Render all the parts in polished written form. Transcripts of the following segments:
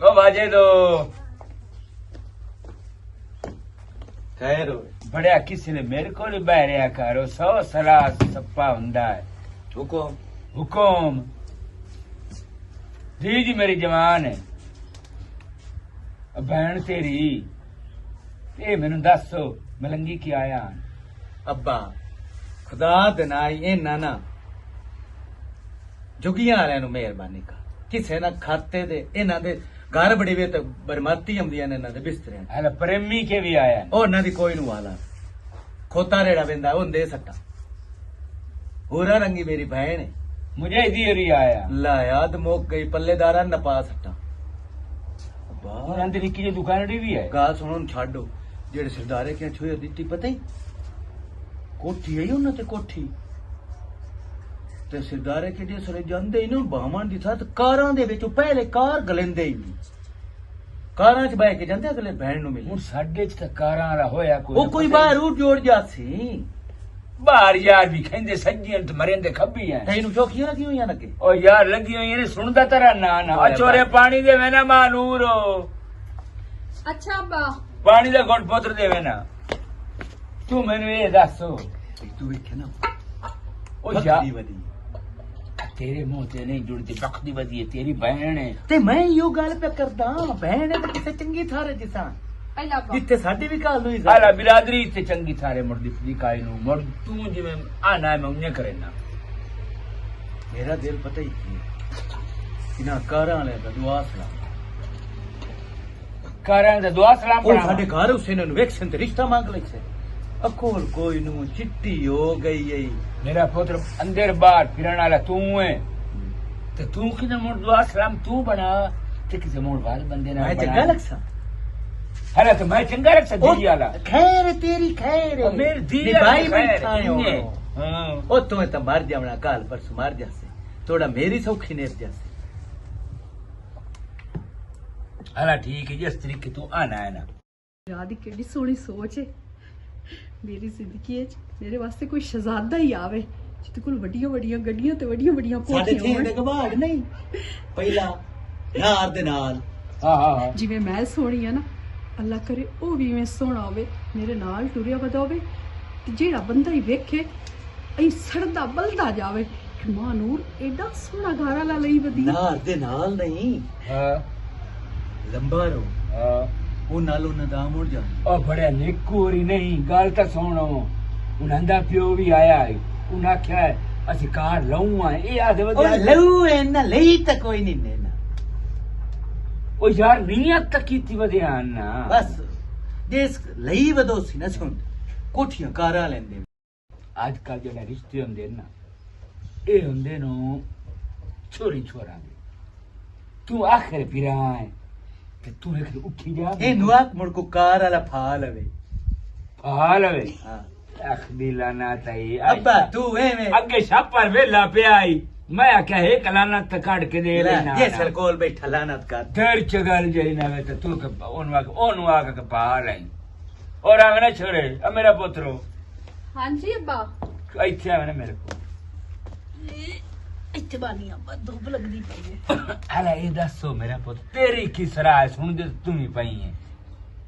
ओ बाजे दो खैर बड़िया किसी ने मेरे को नहीं बहरिया करो 100 सलाह सप्पा हुंदा है हुकुम हुकुम जी मेरी जवान है बहन तेरी ये मैनू दसो मलंगी की आया अब्बा खुदा दे नाल इन्हां ना जुगियां वालियां नू मेहरबानी कर किसे ना खाते दे इन्हां दे घर बड़ी वे तो बरमाती आंदियां ने इन्हां दे बिस्तरे अरे प्रेमी के भी आया ओ इन्हां दी कोई नू वाला खोता रेड़ा वेंदा हुंदे सट्टा होरा रंगी मेरी बहन है मुझे दी रही आया ला याद मुक गई पल्लेदारा नपा सट्टा और अंदर की जो दुकान भी है गाल सुनो छाडो जेड़े सरदारे क्या छुए दित्ती पता ही कोठी आई उन्हां ते कोठी ते सरदारे के सरे जांदे ही ना बावां दी साथ कारां दे विच पहले कार गलेंदे ही नहीं कारां च बैठ के जांदे अगले बहन नु मिले हुण साडे च कारां वाला होया ओ कोई बाहर रूट जोड़ जासी बाहर यार भी खेंदे सज्जियां ते मरेंदे खब्बी हैं तैनू चौकियां लगी हुई लगे ओ यार लगी हुई ने सुनदा तेरा ना ना अचोरे पानी देवे ना मानूर अच्छा अब्बा पानी दा घोट पुत्र देवे ना तू मैनू ये दसो तू वेखे ना ओ यार बकरी वदी तेरे मुंह ते नहीं जुड़ती बखदी वदी है तेरी बहन है ते मैं यो गल पे करदा बहन है ते किसे चंगी थारे जिसा पहला अब्बा जिथे साडी भी गल हुई आला बिरादरी ते चंगी थारे मुड़ दिखदी काई नु मुड़ तू जिवें आना है मैं उन्हें करे ना मेरा दिल पता ही की इना कारां वाले दा दुआ सलाम कारां दा दुआ सलाम ਉਹ पढ़ा ਸਾਡੇ ਘਰ ਉਸੇ ਨੇ ਵੇਖਣ ਤੇ ਰਿਸ਼ਤਾ ਮੰਗ ਲਈ ਸੇ ਅਕੋਲ ਕੋਈ ਨੂੰ ਚਿੱਟੀ ਹੋ ਗਈ ਏ मेरा पुत्र अंदर बाहर फिरन वाला तू है ते तू किने मुड़ दुआ सलाम तू बना ते किसे मुड़ वाल बंदे ना ਮੈਂ बना ਚੰਗਾ ਲਗਸਾ हला तो मैं चंगा रख सकदी जी वाला ਖੈਰ ਤੇਰੀ ਖੈਰ और मेरी दी ਨਿਭਾਈ ਬੈਠਾ है ਹੈ हां ਉਹ ਤੂੰ ਤਾਂ ਮਰ ਜਾਵਣਾ ਕਾਲ ਪਰਸੋਂ ਮਰ ਜਾਸੇ ਥੋੜਾ ਮੇਰੀ ਸੌਖੀ ਨੇ ਜਾਸੇ हला ठीक है जिस तरीके तू आना है ना रात की केडी सोहनी सोच है मेरी जिंदगी च मेरे वास्ते कोई शहजादा ही आवे जिते कोल वड्डियां वड्डियां गड्डियां ते वड्डियां वड्डियां ਸਾਡੇ कोठियां ਥੇ ਦੇ ਗਵਾੜ ਨਹੀਂ ਪਹਿਲਾ ਯਾਰ ਦੇ ਨਾਲ हां हां हां जिवें मैं सोहनी है ना अल्लाह करे ओ भी इवें सोहना होवे मेरे नाल टुरिया वदा होवे ते जेड़ा बंदा ही वेखे ऐ सड़दा बलदा जावे कि मां नूर एडा सोहना घर वाला लई वदी ਯਾਰ ਦੇ ਨਾਲ ਨਹੀਂ हां ਲੰਬਾ ਰੋ हां ਉਹ ਨਾਲ ਉਹਨਾਂ ਦਾ ਮੁੜ ਜਾ ओ बड़े निकोरी नहीं गल तो सुनो उनंदा प्यो भी आया है उन आख्या है असि कार लऊं आ ए आदे ਉਹ वदे ਲਊ ਇਹਨਾਂ ਲਈ ਤਾਂ ਕੋਈ ਨਹੀਂ ਨੇ ओ यार नीयत तक कीती वदे आना बस देश ਲਈ ਵਧੋਸੀ ਨਾ ਸੁਣ ਕੋਠੀਆਂ ਕਾਰਾਂ ਲੈਂਦੇ आजकल जेड़े रिश्ते हुंदे ना ए हुंदे नो छोरी छोरा दे तू आखिर पिरा है ते तू एक उठी जा ਇਹ ਨਵਾਕ ਮੁੜ ਕੋ ਕਾਰ ਵਾਲਾ ਫਾ ਲਵੇ हाल वे ਹਾਂ अख दिलाना ताई ਅੱਬਾ ਤੂੰ ਐਵੇਂ अगे छापर वेला पे आई मैं आख्या हे कलाना तक काट के दे लेना ਜੇ ਸਰਕੋਲ ਬੈਠਾ ਲਾਨਤ ਕਰ दर चगल जई ना वे तू के ओन वाक के पहाड़ आई और आवे ना छोरे अब मेरा पुत्रो हां जी अब्बा इथे आवे ना मेरे को इत्थे बानी अब्बा धूप लगदी पई है अरे ये दसो मेरा पुत्र तेरी की सराह है सुन दे तू ही पई है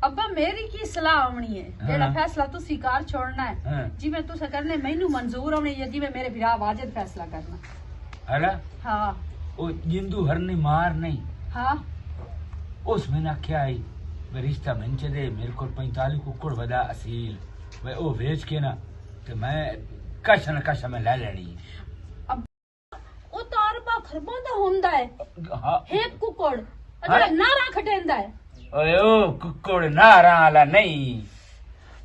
अब्बा मेरी की सलाह आनी है जेड़ा हाँ। फैसला तुसी कार छोड़ना है हाँ। जिवें तुसा करने मैनू मंजूर होनी है जिवें मेरे विराह वाजिद फैसला करना हला हाँ ओ जिंदू हरनी मार नहीं हाँ उस मैंने आख्या आई वे रिश्ता मंच दे मेरे को 45 कुकड़ वदा असील वे ओ वेच के ना ते मैं कश न कश में ले लेनी ओ तो अरबा खरबों दा हुंदा है हाँ एक कुकड़ हाँ। अगर नारा खटेंदा है ओए ओ कुकड़ नारा वाला नहीं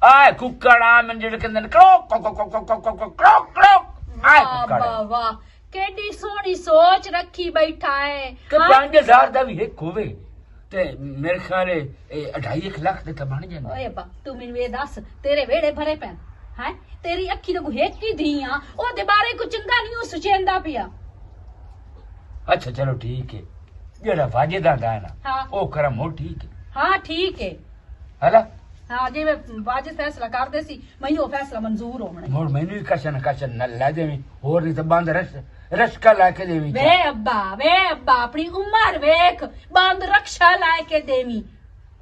आए कुकड़ आ मन जेड़ कंदन क्रोक क्रोक क्रोक क्रोक क्रोक क्रोक आए वाह कुकड़ वाह वाह केडी सोहनी सोच रखी बैठा है ते हाँ? 5000 दा भी एक होवे ते मेरे ख्याल है 2.5 लाख दे त बन जांदा ओए अब्बा तू मैनू ये दस तेरे वेड़े भरे पैन हैं तेरी अखी तो हेक की धियां ओ दे बारे को चंगा नहीं हो सुचेंदा पिया अच्छा चलो ठीक है जेड़ा वाजिदा दा है ना हाँ। ओ करम हो ठीक है हाँ ठीक है हला हाँ जी मैं वाजिद फैसला कर दे सी मैं यो फैसला मंजूर होना मोर मैनू कशन न ला देवी और नहीं तो बंद रस रश्का ला के देवी वे अब्बा अपनी उम्र वेख बंद रक्षा लाए के देवी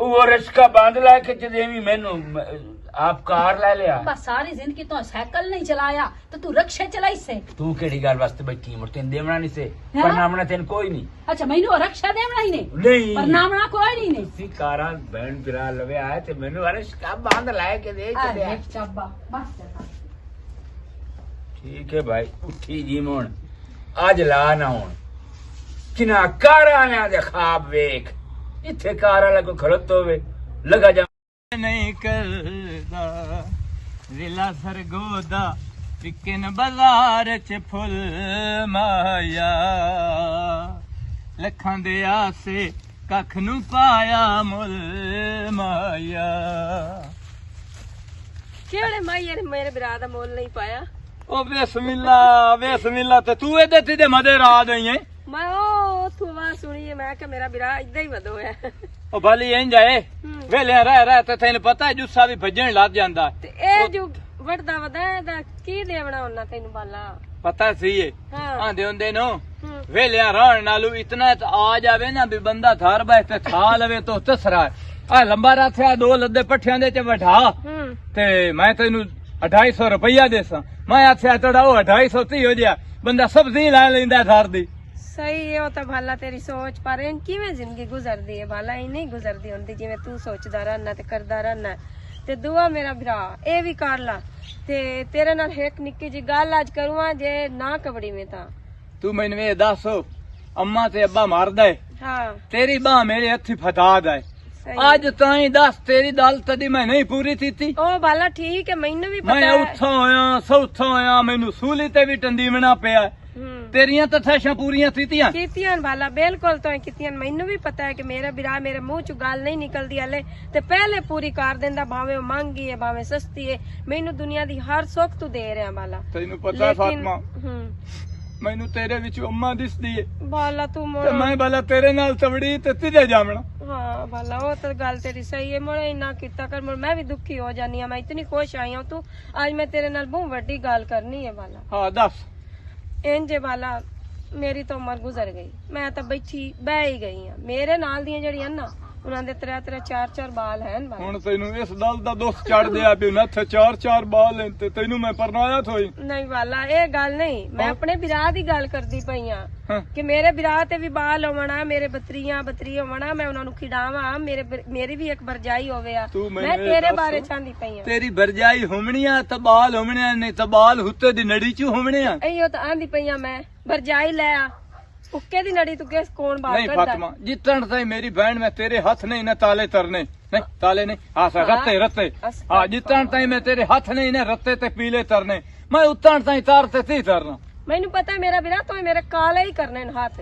वो रश्का बांध ला के च देवी मैनू आप कार ले लिया बस सारी जिंदगी तो साइकिल नहीं चलाया तो तू रक्षा चलाई से तू केड़ी गल वास्ते बैठी है तेन देवना नहीं से हाँ? परनामना तेन कोई नहीं अच्छा मैनू रक्षा देवना ही नहीं नहीं पर नामना कोई नहीं ने सी कारा बहन पिरा लवे आए ते मैनू रश्का बांध लाए के दे चले अरे चब्बा बस चल ठीक है भाई उठी जी मोन आज ला ना होन किना कारा ने दे खाब वेख इथे कारा ला कोई खड़त होवे लगा जा नहीं करदा जिला सरगोदा विकन बाजार च फुल माया लखां दे आसे कख नू पाया मुल माया ਕਿਹੜੇ ਮਾਈਏ ਨੇ ਮੇਰੇ ਬਿਰਾ ਦਾ ਮੁੱਲ ਨਹੀਂ ਪਾਇਆ ओ बिस्मिल्लाह ते तू एदे ते मदे रात आई है ਮੈਂ ਉਹ ਉੱਥੋਂ ਆਵਾਜ਼ ਸੁਣੀ ਮੈਂ ਕਿ ਮੇਰਾ ਬਿਰਾ ਇਦਾਂ ਹੀ ਵਧੋ ਹੈ ओ भली इंज आए वेले रह ते तैनू पता है जुस्सा भी भजन लग जांदा ਤੇ ਇਹ ਜੋ ਵੱਡਦਾ ਵਧਾ ਇਹਦਾ ਕੀ ਦੇਵਣਾ ਉਹਨਾਂ ਤੈਨੂੰ ਬਾਲਾ पता सी है हाँ। आंदे हुंदे नो वेले रहन नालू इतना आ जावे ना भी बंदा थार बैठे खा लवे तो तसरा आ लंबा राथया दो लद्दे पट्ठियां दे च वठा ते मैं तैनू 250 रुपया देसा मैं आख्या तड़ाओ 250 ती हो जा बंदा सब्जी ला लेंदा थार दी ਸਹੀ ਹੈ ਉਹ ਤਾਂ ਬਾਲਾ ਤੇਰੀ ਸੋਚ ਪਰ ਇਹ ਕਿਵੇਂ ਜ਼ਿੰਦਗੀ ਗੁਜ਼ਰਦੀ ਹੈ ਬਾਲਾ ਇਹ ਨਹੀਂ ਗੁਜ਼ਰਦੀ ਹੁੰਦੀ ਜਿਵੇਂ ਤੂੰ ਸੋਚਦਾ ਰਹਿਣਾ ਤੇ ਕਰਦਾ ਰਹਿਣਾ ਤੇ ਦੁਆ ਮੇਰਾ ਭਰਾ ਇਹ ਵੀ ਕਰ ਲਾ ਤੇ ਤੇਰੇ ਨਾਲ ਇੱਕ ਨਿੱਕੀ ਜੀ ਗੱਲ ਅੱਜ ਕਰੂਆਂ ਜੇ ਨਾ ਕਬੜੀ ਮੈਂ ਤਾਂ तू मैनू ये दस अम्मा ते अब्बा मारदा है ਹਾਂ तेरी बाह मेरे हथी फटा दा है ਸਹੀ आज ताई दस तेरी दाल तदी मैं नहीं पूरी थी ਉਹ ਬਾਲਾ ਠੀਕ ਹੈ ਮੈਨੂੰ ਵੀ ਪਤਾ मैं ਹੈ उत्था होया सौथा होया मैनू सूली ते भी टंदीवना पिया तेरियां तो थैशां पूरियां थीतियां ਕੀਤੀਆਂ ਬਾਲਾ ਬਿਲਕੁਲ ਤੋਂ ਕੀਤੀਆਂ ਮੈਨੂੰ ਵੀ ਪਤਾ ਹੈ ਕਿ ਮੇਰਾ ਬਿਰਾ ਮੇਰੇ ਮੂੰਹ ਚੋਂ ਗੱਲ ਨਹੀਂ ਨਿਕਲਦੀ ਹਲੇ ਤੇ ਪਹਿਲੇ ਪੂਰੀ ਕਰ ਦਿੰਦਾ ਭਾਵੇਂ ਉਹ ਮੰਗੀ ਹੈ ਭਾਵੇਂ ਸਸਤੀ ਹੈ ਮੈਨੂੰ ਦੁਨੀਆ ਦੀ ਹਰ ਸੁੱਖ ਤੂੰ ਦੇ ਰਿਹਾ ਬਾਲਾ ਤੈਨੂੰ ਪਤਾ ਹੈ ਫਾਤਮਾ ਹੂੰ ਮੈਨੂੰ ਤੇਰੇ ਵਿੱਚ ਅੰਮਾ ਦਿਸਦੀ ਏ ਬਾਲਾ ਤੂੰ ਤੇ ਮੈਂ ਬਾਲਾ ਤੇਰੇ ਨਾਲ ਤਵੜੀ ਤੇ ਤਿਜੇ ਜਾਵਣਾ ਹਾਂ ਬਾਲਾ ਉਹ ਤਾਂ ਗੱਲ ਤੇਰੀ ਸਹੀ ਹੈ ਮੋੜੇ ਇੰਨਾ ਕੀਤਾ ਕਰ ਮੈਂ ਵੀ ਦੁਖੀ ਹੋ ਜਾਨੀ ਆ ਮੈਂ ਇਤਨੀ ਖੁਸ਼ ਆਈ ਹਾਂ ਤੂੰ ਅੱਜ ਮੈਂ ਤੇਰੇ ਨਾਲ ਬਹੁਤ ਵੱਡੀ ਗੱਲ ਕਰਨੀ ਹੈ ਬਾਲਾ ਹਾਂ ਦੱਸ ਇੰਜੇ ਬਾਲਾ ਮੇਰੀ ਤਾਂ ਉਮਰ ਗੁਜ਼ਰ ਗਈ ਮੈਂ ਤਾਂ ਬੈਠੀ ਬਹਿ ਹੀ ਗਈ ਆ ਮੇਰੇ ਨਾਲ ਦੀਆਂ ਜਿਹੜੀਆਂ ਨਾ ਉਹਨਾਂ ਦੇ 3-4 ਬਾਲ ਹਨ ਬਾਲਾ ਹੁਣ ਤੈਨੂੰ ਇਸ ਦਲ ਦਾ ਦੁੱਖ ਚੜ ਦਿਆ ਵੀ ਨੱਥ 4 ਬਾਲ ਨੇ ਤੇ ਤੈਨੂੰ ਮੈਂ ਪਰਨਾਇਆ ਥੋਈ ਨਹੀਂ ਵਾਲਾ ਇਹ ਗੱਲ ਨਹੀਂ ਮੈਂ ਆਪਣੇ ਵਿਰਾਹ ਦੀ ਗੱਲ ਕਰਦੀ ਪਈ ਆ ਹਾਂ। ਕਿ ਮੇਰੇ ਵਿਰਾਹ ਤੇ ਵੀ ਬਾਲ ਹੋਵਣਾ ਮੇਰੇ ਬੱਤਰੀ ਹੋਵਣਾ ਮੈਂ ਉਹਨਾਂ ਨੂੰ ਖਿਡਾਵਾਂ ਮੇਰੀ ਵੀ ਇੱਕ ਵਰਜਾਈ ਹੋਵੇ ਆ ਤੂੰ ਮੈਨੂੰ ਮੈਂ ਇਹ ਤੇਰੇ ਦੱਸ। ਬਾਰੇ ਚਾਹੁੰਦੀ ਪਈ ਆ ਤੇਰੀ ਵਰਜਾਈ ਹੁਮਣੀਆਂ ਤਬਾਲ ਹੁਮਣੀਆਂ ਨੇ ਤਬਾਲ ਹੁੱਤੇ ਦੀ ਨੜੀ ਚ ਹੁਮਣੀਆਂ ਇਹੋ ਤਾਂ ਆਂਦੀ ਪਈ ਆ ਮੈਂ ਵਰਜਾਈ ਲੈ ਆ ਉੱਕੇ ਦੀ ਨੜੀ ਤੂੰ ਕਿਸ ਕੌਣ ਬਾਤ नहीं ਕਰਦਾ फातिमा जितन ताई मेरी बहन में तेरे हाथ नहीं न ताले तरने नहीं ताले नहीं हाँ सर रत्ते हाँ जितन ताई मैं तेरे हाथ नहीं न रत्ते ते पीले तरने मैं उतन ताई तारते ती तरना ਮੈਨੂੰ ਪਤਾ ਮੇਰਾ ਵਿਰਾਹ ਤੋਂ ਮੇਰੇ ਕਾਲੇ ਹੀ ਕਰਨੇ ਨੇ ਹੱਥ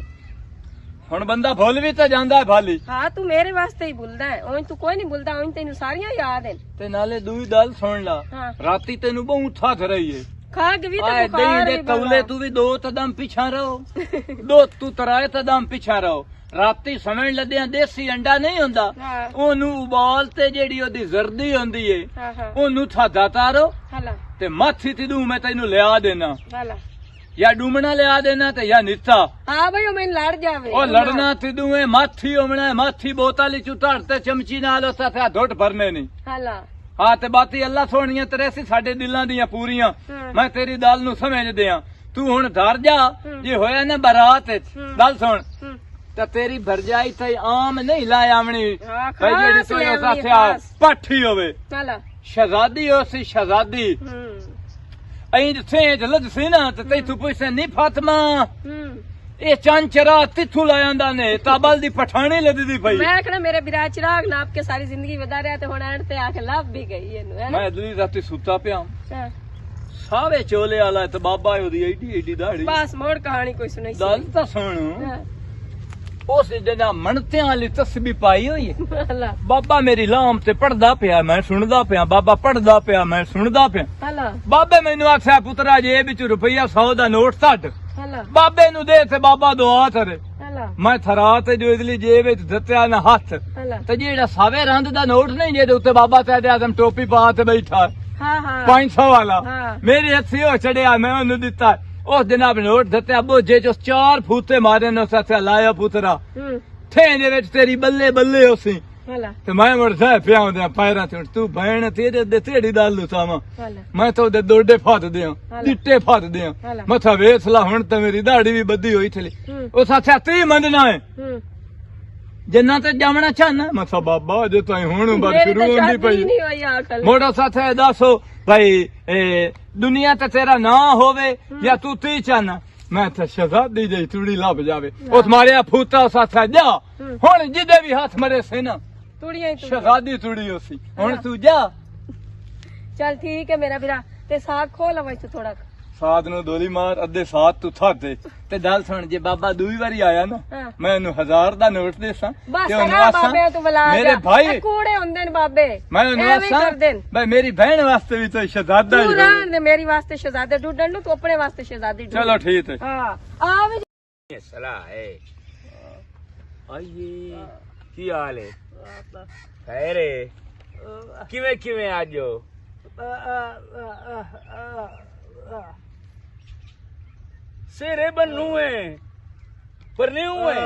ਹੁਣ ਬੰਦਾ ਭੁੱਲ ਵੀ ਤਾਂ ਜਾਂਦਾ ਹੈ ਭਾਲੀ ਹਾਂ ਤੂੰ ਮੇਰੇ ਵਾਸਤੇ ਹੀ ਭੁੱਲਦਾ ਹੈ ਉਂਝ ਤੂੰ ਕੋਈ ਨਹੀਂ ਭੁੱਲਦਾ ਉਂਝ ਤੈਨੂੰ ਸਾਰੀਆਂ ਯਾਦ ਹਨ ਤੇ ਨਾਲੇ ਦੂਈ ਦਲ ਸੁਣ ਲਾ ਹਾਂ। ਰਾਤੀ ਤੈਨੂੰ ਬਹੁਤ ਥੱਥ ਰਹੀ ਏ ਖਾਗ ਵੀ ਤਾਂ ਆਏ ਬੁਖਾਰ ਦੇ ਹੀ ਤੌਲੇ ਤੂੰ ਵੀ ਦੋ ਕਦਮ ਪਿਛਾ ਰਹੋ ਦੋ ਤੂੰ ਤਰਾਏ ਕਦਮ ਪਿਛਾ ਰਹੋ ਰਾਤੀ ਸਮਝ ਲੱਦਿਆਂ ਦੇਸੀ ਅੰਡਾ ਨਹੀਂ ਹੁੰਦਾ ਹਾਂ। ਉਹਨੂੰ ਉਬਾਲ ਤੇ ਜਿਹੜੀ ਉਹਦੀ ਜ਼ਰਦੀ ਹੁੰਦੀ ਏ ਹਾਂ ਹਾਂ ਉਹਨੂੰ ਥਾਦਾ ਤਾਰੋ ਹਲਾ ਤੇ ਮਾਥੀ ਤੇ ਦੂ ਮੈਂ ਤੈਨੂੰ ਲਿਆ ਦੇਣਾ ਹਲਾ ਜਾਂ ਡੂਮਣਾ ਲਿਆ ਦੇਣਾ ਤੇ ਜਾਂ ਨਿੱਤਾ ਹਾਂ ਬਈ ਉਹ ਮੈਨੂੰ ਲੜ ਜਾਵੇ ਉਹ ਲੜਨਾ ਤੇ ਦੂਏ ਮਾਥੀ ਹੋਣਾ ਮਾਥੀ ਬੋਤਲ ਚ ਧੜ ਤੇ ਚਮਚੀ ਨਾਲ ਉਸਾ ਤੇ ਧੁੱਟ ਭਰਨੇ ਨਹੀਂ ਹਲਾ ਹਾਂ ਤੇ ਬਾਤੀ ਅੱਲਾ ਸੋਹਣੀਆਂ ਤੇਰੇ ਸੀ ਸਾਡੇ ਦਿਲਾਂ ਦੀਆਂ ਪੂਰੀਆਂ ਮੈਂ ਤੇਰੀ ਗੱਲ ਨੂੰ ਸਮਝਦੇ ਆ ਤੂੰ ਹੁਣ ਧਰ ਜਾ ਜੇ ਹੋਇਆ ਨਾ ਬਰਾਤ ਵਿੱਚ ਗੱਲ ਸੁਣ ਤਾਂ ਤੇਰੀ ਭਰਜਾਈ ਤੇ ਆਮ ਨਹੀਂ ਲਾ ਆਵਣੀ ਹਾਂ, ਭਾਈ ਜਿਹੜੀ ਖਾਸ ਤੂੰ ਲੈ ਉਸ ਆਵਣੀ, ਆਥੇ ਖਾਸ। ਪਾਠੀ ਹੋਵੇ ਹਲਾ ਸ਼ਹਜ਼ਾਦੀ ਹੋ ਸੀ ਸ਼ਹਜ਼ਾਦੀ ਅਹੀਂ ਜਿੱਥੇ ਜਲਦ ਸੀ ਨਾ ਤੇ ਤੈਥੋਂ ਪੁੱਛੇ ਨਹੀਂ ਫਾਤਮਾ ਇਹ ਚੰਚਰਾ ਤਿੱਥੂ ਲਾ ਜਾਂਦਾ ਨੇ ਤਾਬਲ ਦੀ ਪਠਾਣੀ ਲੱਦਦੀ ਪਈ ਮੈਂ ਆਖਣਾ ਮੇਰੇ ਬਿਰਾ ਚਿਰਾਗ ਨਾਪ ਕੇ ਸਾਰੀ ਜ਼ਿੰਦਗੀ ਵਧਾ ਰਿਹਾ ਤੇ ਹੁਣ ਐਂਡ ਤੇ ਆ ਕੇ ਲੱਭ ਵੀ ਗਈ ਇਹਨੂੰ ਹੈ ਨਾ ਮੈਂ ਅਗਲੀ ਰਾਤੀ ਸੁੱਤਾ ਪਿਆ ਹਾਂ। ਸਾਵੇ ਚੋਲੇ ਵਾਲਾ ਤੇ ਬਾਬਾ ਉਹਦੀ ਏਡੀ ਦਾੜੀ ਬਸ ਮੋੜ ਕਹਾਣੀ ਕੋਈ ਸੁਣਾਈ ਗੱਲ ਤਾਂ ਸੁਣ ਹਾਂ। ਉਸ ਜਿਹੜਾ ਮਣਤਿਆਂ ਵਾਲੀ ਤਸਬੀਹ ਪਾਈ ਹੋਈ ਹੈ ਹਲਾ ਬਾਬਾ ਮੇਰੀ ਲਾਮ ਤੇ ਪੜਦਾ ਪਿਆ ਮੈਂ ਸੁਣਦਾ ਪਿਆ ਬਾਬਾ ਪੜਦਾ ਪਿਆ ਮੈਂ ਸੁਣਦਾ ਪਿਆ ਹਲਾ ਬਾਬੇ ਮੈਨੂੰ ਆਖਿਆ ਪੁੱਤਰਾ ਜੇ ਵਿੱਚ ਰੁਪਈਆ 100 ਦਾ ਨੋਟ ਛੱਡ ਹਲਾ ਬਾਬੇ ਨੂੰ ਦੇ ਤੇ ਬਾਬਾ ਦੁਆ ਕਰੇ ਹਲਾ ਮੈਂ ਥਰਾ ਤੇ ਜੋ ਇਦਲੀ ਜੇਬ ਵਿੱਚ ਦਿੱਤਿਆ ਨਾ ਹੱਥ ਹਲਾ ਤੇ ਜਿਹੜਾ ਸਾਵੇ ਰੰਦ ਦਾ ਨੋਟ ਨਹੀਂ ਜਿਹਦੇ ਉੱਤੇ ਬਾਬਾ ਸਾਹਿਬ ਆਜ਼ਮ ਟੋਪੀ ਪਾ ਕੇ ਬੈਠਾ ਹਾਂ ਹਾਂ 500 ਵਾਲਾ ਹਾਂ। ਮੇਰੇ ਹੱਥੀ ਉਹ ਚੜਿਆ ਮੈਂ ਉਹਨੂੰ ਦਿੱਤਾ उस जनाब नोट दिते अबो जे जो 4 फूटे मारे न साथे लाया पुत्रा थे दे विच तेरी बल्ले बल्ले होसी हला ते मैं मुड़ जा पिया होंदे पैरां ते तू भैन तेरे दे तेड़ी दाल लू सामा हला मैं तो दे दोडे फात दियां दिट्टे फात दियां मथा वेसला हुन ते मेरी दाढ़ी भी बद्दी होई थली ओ साथे ती मंदना है जन्ना ते जावना चाहना मथा बाबा जे ताई हुन बात शुरू होंदी पई नहीं होई आकल मोड़ा साथे दसो भाई दुनिया ते तेरा ना होवे या तू ती चाहना मैं तो शहजादी जी तुड़ी लब जावे उस मारे फूटा साथे जा हुन जिदे भी हाथ मरे से ना तुड़ियां ही तू शहजादी तुड़ी होसी हुन तू जा चल ठीक है मेरा वीरा ते साग खोल वै तू थोड़ा साथ नु दोली मार अद्धे साथ तू थाते ते गल सुन जे बाबा दूई बारी आया ना हाँ। मैं उन्हें 1000 दा नोट देसा बस ते उन्हें करा आसा बाबे तू बुला मेरे भाई ए, कूड़े हुंदे ने बाबे मैं उन्हें एवें आसा कर देन भाई मेरी बहन वास्ते भी तो शहजादा तू ही रहन दे मेरी वास्ते शहजादे ढूंढन नु तू अपने वास्ते शहजादी ढूंढ चलो ठीक है हां आ भी ये सलाह है आइए की हाल है खैर है किवें किवें आजो सेरे बनू है पर नहीं हुए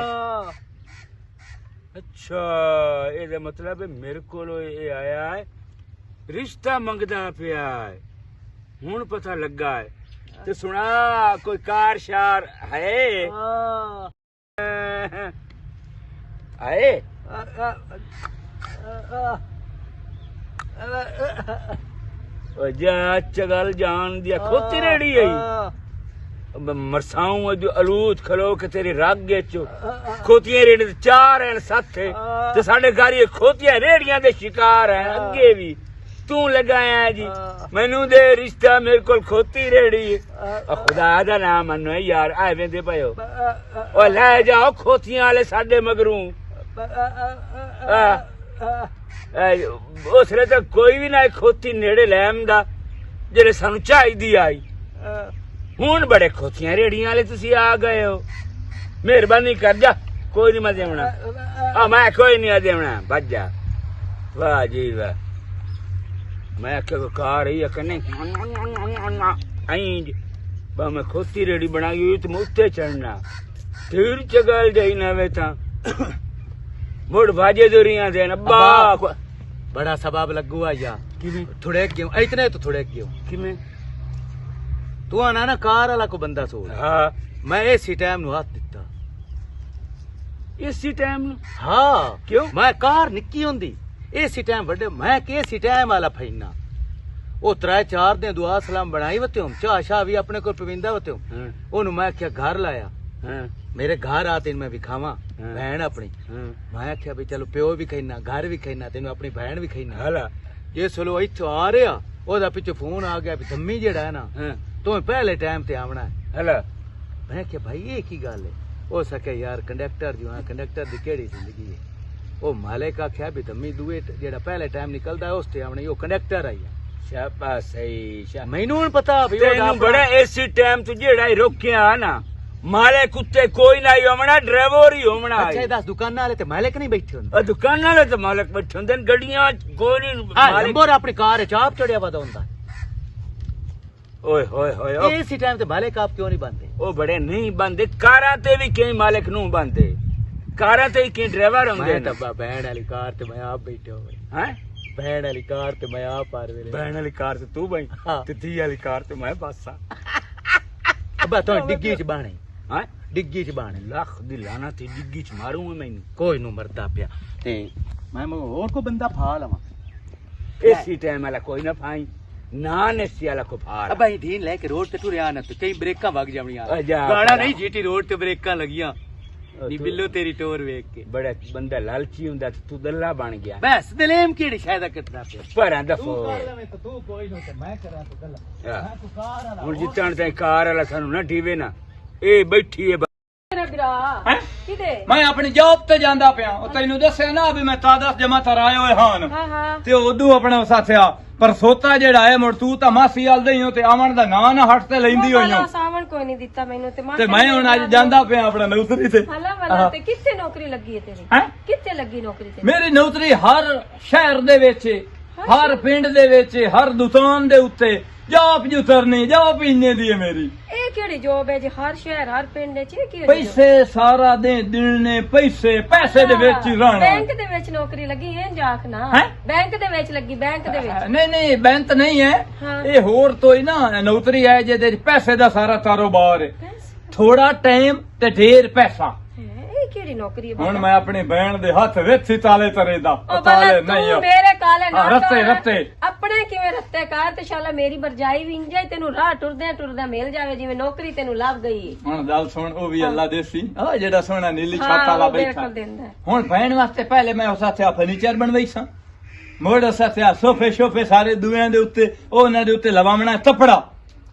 अच्छा ये मतलब है मेरे को ये आया है रिश्ता मंगदा पिया है हुन पता लगा है तो सुना कोई कार शार है आए ओ जा चगल जान दिया खोती रेड़ी आई मरसाऊं जो अलूत खलो के तेरी राग चो खोतियां रेड़ी ते 4 हैं 7 ते साडे घर ये खोतियां रेड़ियां दे शिकार हैं अगे भी तू लगाया है जी मैनू दे रिश्ता मेरे को खोती रेड़ी खुदा दा नाम मनो यार आवे दे पयो ओ ले जाओ खोतियां वाले साडे मगरू उसले तो कोई भी ना खोती नेड़े ले आंदा जेड़े सानू चाहिदी आई हुन बड़े खोतियां रेड़ियां वाले तुसी आ गए हो मेहरबानी कर जा कोई नहीं मैं देवना मैं कोई नहीं देवना बच जा वाह जी वाह मैं कार ही कने आई मैं खोती रेड़ी बनाई हुई तो उत्ते चढ़ना फिर चगल जाई ना वे था मुड़ भाजे दूरियां देन अब्बा बड़ा सबाब लगू आ या थोड़े क्यों इतने तो थोड़े क्यों किमें तू आना ना कार वाला को बंदा सोच हाँ मैं इसी टाइम नु हाथ दिता इसी टाइम हाँ क्यों मैं कार निक्की होंदी इसी टाइम बड़े मैं के इसी टाइम वाला फैना ओ 3-4 दिन दुआ सलाम बनाई वते हूं चाह शाह भी अपने को पविंदा वते हूं ओनु मैं क्या घर लाया मेरे घर आते मैं भी खावा बहन अपनी मैं आख्या भी चलो प्यो भी खाइना घर भी खाइना तेन अपनी बहन भी खाइना हला जे चलो इत्थों आ रहा ओदा पिछे फोन आ गया भी धम्मी जेड़ा है ना तो पहले टाइम ते आवना है हला मैं क्या भाई ये की गल है हो सके यार कंडक्टर जो है कंडक्टर दी केड़ी जिंदगी है ओ मालिक आख्या भी धम्मी दुए जेड़ा पहले टाइम निकलदा है उस ते आवने ओ कंडक्टर आई है शाबाश सही मैनू पता भी तेनू बड़ा ऐसी टाइम तू जेड़ा ही रोकिया ना माले कुत्ते कोई ना होमना ड्राइवर ही होमना अच्छा 10 दुकाना वाले ते मालिक नहीं बैठे होंदे दुकान वाले तो मालिक बैठे होंदे गड्डियां कोई नहीं नंबर अपनी कार चाप चढ़िया वादा होंदा ओए होए होए इसी टाइम ते मालिक आप क्यों नहीं बनते ओ बड़े नहीं बनदे कारां ते भी कई मालिक नु बनदे कारां ते कई ड्राइवर होंदे मैं तब्बा बहन वाली कार ते मैं आप बैठे हो हैं बहन वाली कार ते मैं आप पार वेले बहन वाली कार ते तू भाई ते धी वाली कार ते मैं बस अब्बा तो डिग्गी च बाणे हैं डिग्गी च बाणे लख दी लाना ते डिग्गी च मारूं मैनू कोई नु मरदा पिया ते मैं और को बंदा फा लवा इसी टाइम वाला कोई ना फाई ना नेसी वाला को फार अब्बा ढीन लेके रोड ते टुरिया ना ते कई ब्रेकां वग जावणियां जा गाना नहीं जीटी रोड ते ब्रेकां लगियां नी बिल्लो तेरी टोर वेख के बड़ा बंदा लालची हुंदा तू दल्ला बन गया बस दलेम केड़ी शायद कटना पे पर दफो तू कोई नो ते मैं करा तो दल्ला मैं को कार वाला हुन जितण ते कार वाला सानू ना ठीवे ना ए बैठी है मेरा वीरा किदे मैं अपनी जॉब ते जांदा पिया ओ तैनू दस्सिया ना भी मैं तादस जमा थराए होए हान हां हां ते उदू अपना साथिया पर सोता जेड़ा है मुड़ तू तां मासी आल दई हो ते आवन दा ना ना हट ते लैंदी होई हो सावन कोई नहीं दिता मैनू ते मैं हुन आज जांदा पिया अपना नौकरी ते हला वाला ते कित्थे नौकरी लगी है तेरी हैं कित्थे लगी नौकरी तेरी मेरी नौकरी हर शहर दे विच हर पिंड दे विच हर दुकान दे उत्ते जॉब जुतरनी जॉब इन्ने दी है मेरी ए ਇਹ ਕਿਹੜੀ ਜੋਬ ਹੈ ਜੀ? ਹਰ ਸ਼ਹਿਰ ਹਰ ਪਿੰਡ ਚ ਇਹ ਕੀ ਪੈਸੇ ਸਾਰਾ ਦਿਨ ਨੇ ਪੈਸੇ ਦੇ ਵਿੱਚ ਹੀ ਰਹਿਣਾ। ਬੈਂਕ ਦੇ ਵਿੱਚ ਨੌਕਰੀ ਲੱਗੀ ਹੈ ਜਾਖ ਨਾ? ਹੈਂ? ਬੈਂਕ ਦੇ ਵਿੱਚ ਲੱਗੀ, ਬੈਂਕ ਦੇ ਵਿੱਚ। ਨਹੀਂ ਬੈਂਕ ਨਹੀਂ ਹੈ ਹਾਂ। ਇਹ ਹੋਰ ਤੋਂ ਹੀ ਨਾ ਨੌਕਰੀ ਹੈ ਜਿਹਦੇ 'ਚ ਪੈਸੇ ਦਾ ਸਾਰਾ ਕਾਰੋਬਾਰ ਹੈ। ਥੋੜਾ ਟਾਈਮ ਤੇ ਢੇਰ ਪੈਸਾ। ਇਹ ਕਿਹੜੀ ਨੌਕਰੀ ਹੈ? ਹੁਣ ਮੈਂ ਆਪਣੀ ਭੈਣ ਦੇ ਹੱਥ ਵਿੱਚ ਹੀ ਤਾਲੇ ਤਰੇ ਦਾ ਉਹ ਤਾਲੇ ਬਲਾ ਨਹੀਂ ਤੂੰ ਆ। ਮੇਰੇ ਕਾਲੇ ਨਾ ਰੱਤੇ ਕਰ। ਰੱਤੇ ਆਪਣੇ ਕਿਵੇਂ ਰੱਤੇ ਕਰ ਤੇ ਸ਼ਾਲਾ ਮੇਰੀ ਵਰਜਾਈ ਵੀ ਇੰਜਾਈ ਤੈਨੂੰ ਰਾਹ ਟੁਰਦਿਆਂ ਮਿਲ ਜਾਵੇ ਜਿਵੇਂ ਨੌਕਰੀ ਤੈਨੂੰ ਲੱਭ ਗਈ। ਹੁਣ ਗੱਲ ਸੁਣ, ਉਹ ਵੀ ਅੱਲਾ ਦੇਸੀ ਆ ਜਿਹੜਾ ਸੋਹਣਾ ਨੀਲੀ ਛੱਤ ਹਾਂ, ਵਾਲਾ ਉਹ ਮੇਰੇ ਬੈਠਾ। ਕੋਲ ਦਿੰਦਾ ਹੈ। ਹੁਣ ਭੈਣ ਵਾਸਤੇ ਪਹਿਲੇ ਮੈਂ ਉਸ ਹੱਥਿਆ ਫਰਨੀਚਰ ਬਣਵਾਈ ਸਾਂ, ਮੋੜ ਉਸ ਹੱਥਿਆ ਸੋਫੇ ਸਾਰੇ ਦੂਆਂ ਦੇ ਉੱਤੇ, ਉਹਨਾਂ ਦੇ ਉੱਤੇ ਲਵਾਉਣਾ ਕੱਪੜਾ,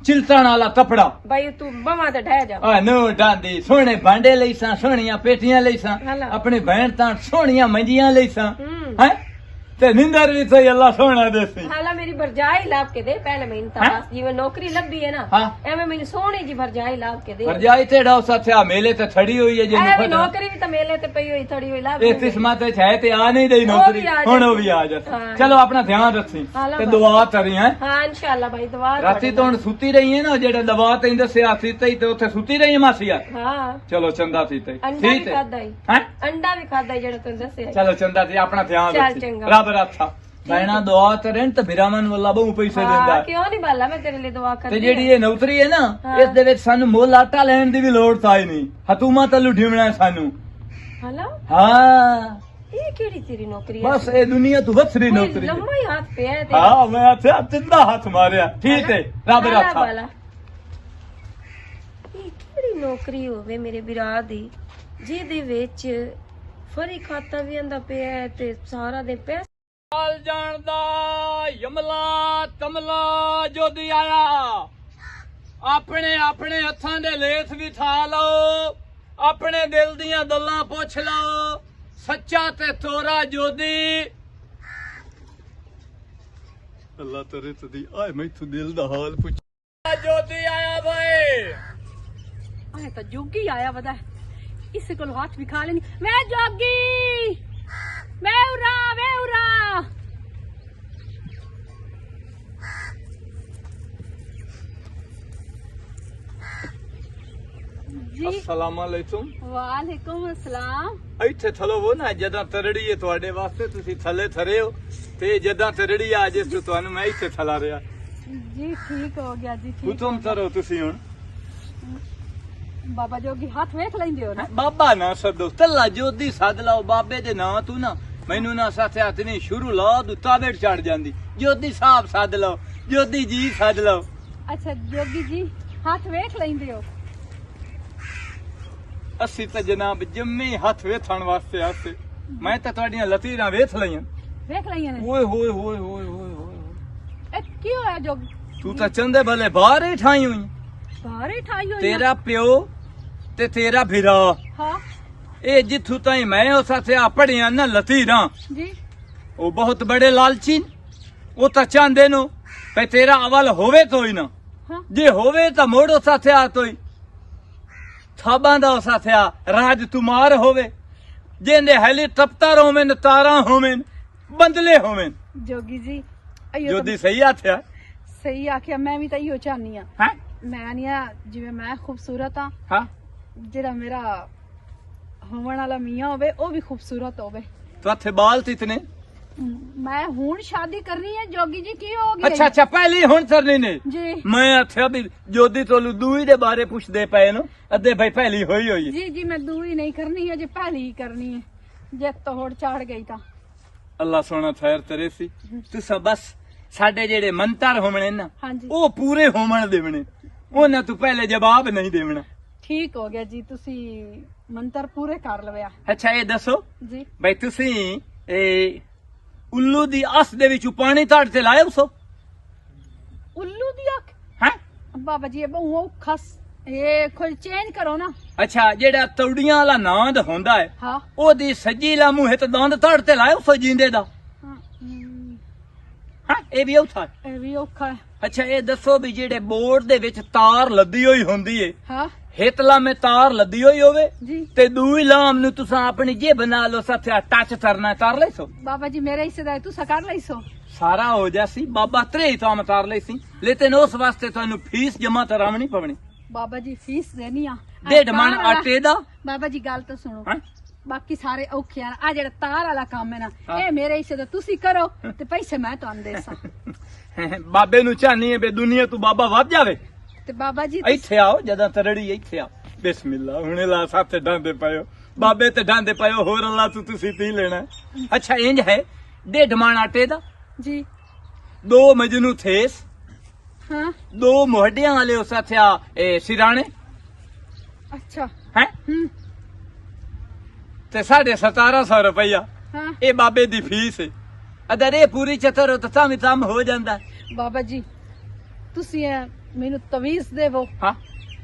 ਚਿਲਤਣ ਵਾਲਾ ਕੱਪੜਾ। ਬਈ ਤੂੰ ਬਵਾਂ ਤੇ ਢਹਿ ਜਾ। ਆ ਨੋ ਡਾਂਦੀ ਸੋਹਣੇ ਭਾਂਡੇ ਲਈ ਸਾਂ, ਸੋਹਣੀਆਂ ਪੇਟੀਆਂ ਲਈ ਸਾਂ, ਹਲਾ। ਆਪਣੀ ਭੈਣ ਤਾਂ ਸੋਹਣੀਆਂ ਮੰਜੀਆਂ ਲਈ ਸਾਂ ਹੂੰ। ਹੈ ਤੇ ਨਿੰਦਰ ਵੀ ਸਹੀ ਅੱਲਾ ਸੋਹਣਾ ਦੇਸੀ। ਹਾਲਾ ਮੇਰੀ ਵਰਜਾਈ ਲੱਭ ਕੇ ਦੇ ਪਹਿਲੇ ਮੈਨੂੰ ਤਾਂ ਹੈਂ? ਬਸ ਜਿਵੇਂ ਨੌਕਰੀ ਲੱਭੀ ਹੈ ਨਾ ਹਾਂ। ਐਵੇਂ ਮੈਨੂੰ ਸੋਹਣੀ ਜੀ ਵਰਜਾਈ ਲੱਭ ਕੇ ਦੇ। ਵਰਜਾਈ ਤੇ ਡਾਉ ਸਾਥਿਆ ਮੇਲੇ ਤੇ ਖੜੀ ਹੋਈ ਹੈ ਜਿਹਨੂੰ ਐਵੇਂ ਪਤਾ ਨੌਕਰੀ ਵੀ ਤਾਂ ਮੇਲੇ ਤੇ ਪਈ ਹੋਈ ਥੜੀ ਹੋਈ ਲੱਭ ਇਹ ਕੇ ਦੇ। ਕਿਸਮਤ ਵਿੱਚ ਹੈ ਤੇ ਆ ਨਹੀਂ ਰਹੀ ਨੌਕਰੀ, ਵੀ ਆ ਹੁਣ ਉਹ ਜਾਏ। ਵੀ ਆ ਜਾ। ਹਾਂ। ਚਲੋ ਆਪਣਾ ਧਿਆਨ ਰੱਖੀ ਹਾਲਾ ਤੇ ਬਸ। ਦੁਆ ਕਰੀ ਹੈ। ਹਾਂ ਇਨਸ਼ਾਅੱਲਾ ਭਾਈ ਦੁਆ ਰਾਤੀ ਤੋਂ ਹੁਣ ਸੁੱਤੀ ਰਹੀ ਹੈ ਨਾ, ਜਿਹੜਾ ਦਵਾ ਤੈਨੂੰ ਦੱਸਿਆ ਸੀ ਤੇ ਉੱਥੇ ਸੁੱਤੀ ਰਹੀ ਹੈ ਮਾਸੀਆ। ਹਾਂ ਚਲੋ ਚੰਦਾ ਸੀ ਤੇ ਅੰਡਾ ਵੀ ਠੀਕ ਹੈ ਖਾਦਾ ਹੀ, ਹੈਂ? ਅੰਡਾ ਵੀ ਖਾਦਾ ਹੀ ਜਿਹੜਾ ਤੈਨੂੰ ਦੱਸਿਆ। ਚਲੋ ਚੰਦਾ ਤੇ ਆਪਣਾ ਧਿਆਨ ਚੱਲ ਰੱਖੀ, ਚੰਗਾ। ਰੱਬ ਰੱਖਾ ਭੈਣਾ ਦੁਆ ਕਰਨ ਤੇ ਬਿਰਾਮਨ ਨੂੰ ਅੱਲਾ ਬਹੁ ਪੈਸੇ ਦਿੰਦਾ ਹਾਂ ਹੈ। ਕਿਉਂ ਨਹੀਂ ਬਾਲਾ ਮੈਂ ਤੇਰੇ ਲਈ ਦੁਆ ਕਰਦੀ ਤੇ ਜਿਹੜੀ ਇਹ ਨੌਕਰੀ ਹੈ ਨਾ, ਹਾਂ। ਇਸ ਦੇ ਵਿੱਚ ਸਾਨੂੰ ਮੁੱਲ ਆਟਾ ਲੈਣ ਦੀ ਵੀ ਲੋੜ ਤਾਂ ਹੀ ਨਹੀਂ, ਹਤੂਮਤ ਵੱਲੋਂ ਢਿਮਣਾ ਸਾਨੂੰ। ਹਲਾ ਹਾਂ ਇਹ ਕਿਹੜੀ ਤੇਰੀ ਨੌਕਰੀ ਹੈ? ਬਸ ਇਹ ਦੁਨੀਆ ਤੋਂ ਵੱਖਰੀ ਕੋਈ ਨੌਕਰੀ ਹੈ। ਲੰਮਾ ਹੀ ਹੱਥ ਪਿਆ ਹੈ ਤੇ ਹਾਂ ਮੈਂ ਆਖਿਆ ਤਿੰਦਾ ਹੱਥ ਮਾਰਿਆ, ਠੀਕ ਹੈ ਰੱਬ ਹਲਾ ਰੱਖਾ। ਬਾਲਾ। ਇਹ ਕਿਹੜੀ ਨੌਕਰੀ ਹੋਵੇ ਮੇਰੇ ਵਿਰਾਹ ਦੀ ਜਿਹਦੇ ਵਿੱਚ ਫਰੀ ਖਾਤਾ ਵੀ ਆਂਦਾ ਪਿਆ ਹੈ ਤੇ ਸਾਰਾ ਦੇ ਪੈਸੇ ਹਾਲ ਜਾਣਦਾ ਯਮਲਾ ਤਮਲਾ ਜੋਦੀ ਆਇਆ, ਆਪਣੇ ਹੱਥਾਂ ਦੇ ਲੇਸ ਵੀ ਠਾ ਲਓ, ਆਪਣੇ ਦਿਲ ਦੀਆਂ ਗੱਲਾਂ ਪੁੱਛ ਲਓ, ਸੱਚਾ ਤੇ ਤੋਰਾ ਜੋਦੀ। ਅੱਲਾ ਤੇਰੇ ਤਦੀ ਆਏ ਮੈਥੋਂ ਦਿਲ ਦਾ ਹਾਲ ਪੁੱਛ। ਜੋਦੀ ਆਇਆ ਭਾਈ। ਆਏ ਤਾਂ ਜੋਗੀ ਆਇਆ ਵਦਾ ਇਸੇ ਕੋਲ ਹੱਥ ਵੀ ਖਾ ਲੈਣੀ। ਮੈਂ ਜੋਗੀ, ਮੈਂ ਉਰਾ ਜੀ। अस्सलाम वालेकुम। ਵਾਲੇਕੁਮ ਅਸਲਾਮ। ਇੱਥੇ ਥਲੋ ਨਾ ਜਦਾਂ ਤਰੜੀ ਹੈ ਤੁਹਾਡੇ ਵਾਸਤੇ, ਤੁਸੀਂ ਥੱਲੇ ਥਰੇ ਹੋ ਤੇ ਜਦਾਂ ਤਰੜੀ ਆ ਜਿਸ ਤੋਂ ਤੁਹਾਨੂੰ ਮੈਂ ਇੱਥੇ ਥਲਾ ਰਿਹਾ। ਜੀ ਠੀਕ ਹੋ ਗਿਆ ਜੀ, ਠੀਕ। ਹੁਕਮ ਕਰੋ ਤੁਸੀਂ ਹੁਣ। ਬਾਬਾ ਜੋਗੀ ਹੱਥ ਵੇਖ ਲੈਂਦੇ ਹੋ ਨਾ? ਬਾਬਾ ਨਾ ਸੱਦੋ, ਤੱਲਾ ਜੋਦੀ ਸੱਦ ਲਓ, ਬਾਬੇ ਦੇ ਨਾਂ ਤੂੰ ਨਾ ਮੈਨੂੰ ਨਾ ਸਾਥੇ ਹੱਥ ਨਹੀਂ ਸ਼ੁਰੂ ਲਾ ਦੂ ਤਾਬੇੜ ਚੜ ਜਾਂਦੀ। ਜੋਦੀ ਸਾਹਿਬ ਸੱਦ ਲਓ, ਜੋਦੀ ਜੀ ਸੱਦ ਲਓ। ਅੱਛਾ ਜੋਗੀ ਜੀ ਹੱਥ ਵੇਖ ਲੈਂਦੇ ਹੋ? ਅਸੀਂ ਤਾਂ ਜਨਾਬ ਜੰਮੇ ਹੱਥ ਵੇਥਣ ਵਾਸਤੇ ਆਸੇ, ਮੈਂ ਤਾਂ ਤੁਹਾਡੀਆਂ ਲਤੀਰਾਂ ਵੇਥ ਲਈਆਂ। ਵੇਖ ਲਈਆਂ ਨੇ? ਓਏ ਹੋਏ ਹੋਏ ਹੋਏ ਹੋਏ ਹੋਏ, ਇਹ ਕੀ ਹੋਇਆ ਜੋਗੀ? ਤੂੰ ਤਾਂ ਚੰਦੇ ਭਲੇ ਬਾਹਰ ਹੀ ਠਾਈ ਹੋਈ। ਸਾਰੇ ਠਾਈ ਹੋਈ ਤੇਰਾ ਪਿਓ ਤੇ ਤੇਰਾ ਭਰਾ, ਹਾਂ ਇਹ ਜਿੱਥੋਂ ਤਾਈ ਮੈਂ ਉਸ ਹੱਥਿਆ ਪੜਿਆ ਨਾ ਲਤੀਰਾਂ, ਜੀ। ਉਹ ਬਹੁਤ ਬੜੇ ਲਾਲਚੀ ਨੇ। ਉਹ ਤਾਂ ਚਾਹੁੰਦੇ ਨੂੰ ਭਈ ਤੇਰਾ ਅਵਲ ਹੋਵੇ ਤੋਈ ਨਾ, ਹਾਂ ਜੇ ਹੋਵੇ ਤਾਂ ਮੋੜ ਉਸ ਹੱਥਿਆ ਤੋਈ ਥਾਬਾਂ ਦਾ ਉਸ ਹੱਥਿਆ ਰਾਜ ਤੁਮਾਰ ਹੋਵੇ, ਜਿਹਦੇ ਹੈਲੀਕਾਪਟਰ ਹੋਵੇ, ਤਾਰਾਂ ਹੋਵੇ, ਬੰਦਲੇ ਹੋਵੇ। ਜੋਗੀ ਜੀ ਅਈਓ ਜੋਦੀ ਸਹੀ ਹੱਥਿਆ ਸਹੀ ਆਖਿਆ। ਮੈਂ ਵੀ ਤਾਂ ਇਹੋ ਚਾਹਨੀ ਆ। ਹੈ। ਮੈਂ ਨਹੀਂ ਆ ਜਿਵੇਂ ਮੈਂ ਖੂਬਸੂਰਤ ਆ, ਹਾਂ ਜਿਹੜਾ ਮੇਰਾ ਹੋਣ ਵਾਲਾ ਮੀਆਂ ਹੋਵੇ ਉਹ ਵੀ ਖੂਬਸੂਰਤ ਹੋਵੇ। तो हथे बाल तितने। मैं हुण शादी करनी है जोगी जी, की हो गई? अच्छा अच्छा पहली हुण करनी ने जी मैं आख्या भी जोदी तोलू दूई दे बारे पुछदे पए नो अदे भाई पहली होई होई जी जी मैं दूई नहीं करनी है, जी पहली ही करनी है। जे तो होड़ चाड़ गई था अल्लाह सोना खैर करे सी तुसा बस साडे जेड़े मंतर होवणे ना हाँ जी ओ पूरे होवण देवणे, ओना तू पहले जवाब नहीं देवना। ठीक हो गया जी, तुसी मंतर पूरे कर लवया अच्छा ये दसो जी। भाई तुसी ए उल्लू दी अस दे विचों पानी ताड़ ते लाए सो? उल्लू दी अख हैं? बाबा जी बहु खस ये खोल चेंज करो ना। अच्छा जेड़ा तौड़ियां वाला नांद होंदा है हाँ ओदी सज्जी ला मुंह ते दंद ताड़ ते लाए सो जिंदे दा? हाँ, हां ए भी औथा है। ये भी औखा है। अच्छा ये दसो भी जेड़े बोर्ड दे विच तार लदी होई होंदी है, हाँ हितला में तार लदी होई होवे जी ते दूई लाम नु तुसा अपनी जेब बना लो साथे टच करना तार ले सो बाबा जी मेरे हिस्से दा तू सकार लई सो सारा हो जासी बाबा त्रे ताम तार ले सी, लेकिन उस वास्ते थानू फीस जमा करावनी पवनी। ਬਾਬਾ ਜੀ ਫੀਸ ਦੇਣੀ ਆ ਡੇਢ ਮਣ ਆਟੇ ਦਾ ਬਾਬਾ ਜੀ ਗੱਲ ਤਾਂ ਸੁਣੋ ਹੈਂ? ਬਾਕੀ ਸਾਰੇ ਔਖੇ ਆ ਜਿਹੜਾ ਤਾਰ ਵਾਲਾ ਕੰਮ ਹੈ ਨਾ ਹਾਂ। ਇਹ ਮੇਰੇ ਹਿੱਸੇ ਦਾ ਤੁਸੀਂ ਕਰੋ ਤੇ ਪੈਸੇ ਮੈਂ ਤੁਹਾਨੂੰ ਦੇ ਸਾਂ ਬਾਬੇ ਨੂੰ ਚਾਹਨੀ ਹੈ ਬੇ ਦੁਨੀਆ ਤੋਂ ਬਾਬਾ ਵੱਧ ਜਾਵੇ ਤੇ ਬਾਬਾ ਜੀ ਇੱਥੇ ਆਓ ਜਦੋਂ ਤਰੜੀ ਇੱਥੇ ਆਓ ਬਿਸਮਿਲ੍ਲਾ ਹੁਣੇ ਲਾ ਸਾਥੇ ਡਾਂਦੇ ਪਇਓ ਬਾਬੇ ਤੇ ਡਾਂਦੇ ਪਇਓ ਹੋਰ ਅੱਲਾ ਤੋਂ ਤੁਸੀਂ ਪੀ ਲੈਣਾ ਅੱਛਾ ਇੰਜ ਹੈ ਡੇਢ ਮਣ ਆਟੇ ਦਾ ਜੀ 2 ਮਜਨੂ ਥੇਸ ਹਾਂ 2 ਮੋਢਿਆਂ ਵਾਲੇ ਉਸ ਹਥਿਆ ਸਿਰਾਣੇ ਅੱਛਾ ਹੈ ਤੇ 1750 ਰੁਪਇਆ ਹਾਂ ਇਹ ਬਾਬੇ ਦੀ ਫੀਸ ਹੈ ਅਦਰ ਇਹ ਪੂਰੀ ਚਤਰ ਹੋ ਤਾਂ ਵੀ ਕੰਮ ਹੋ ਜਾਂਦਾ ਬਾਬਾ ਜੀ ਤੁਸੀਂ ਮੈਨੂੰ ਤਵੀਜ਼ ਦੇਵੋ ਹਾਂ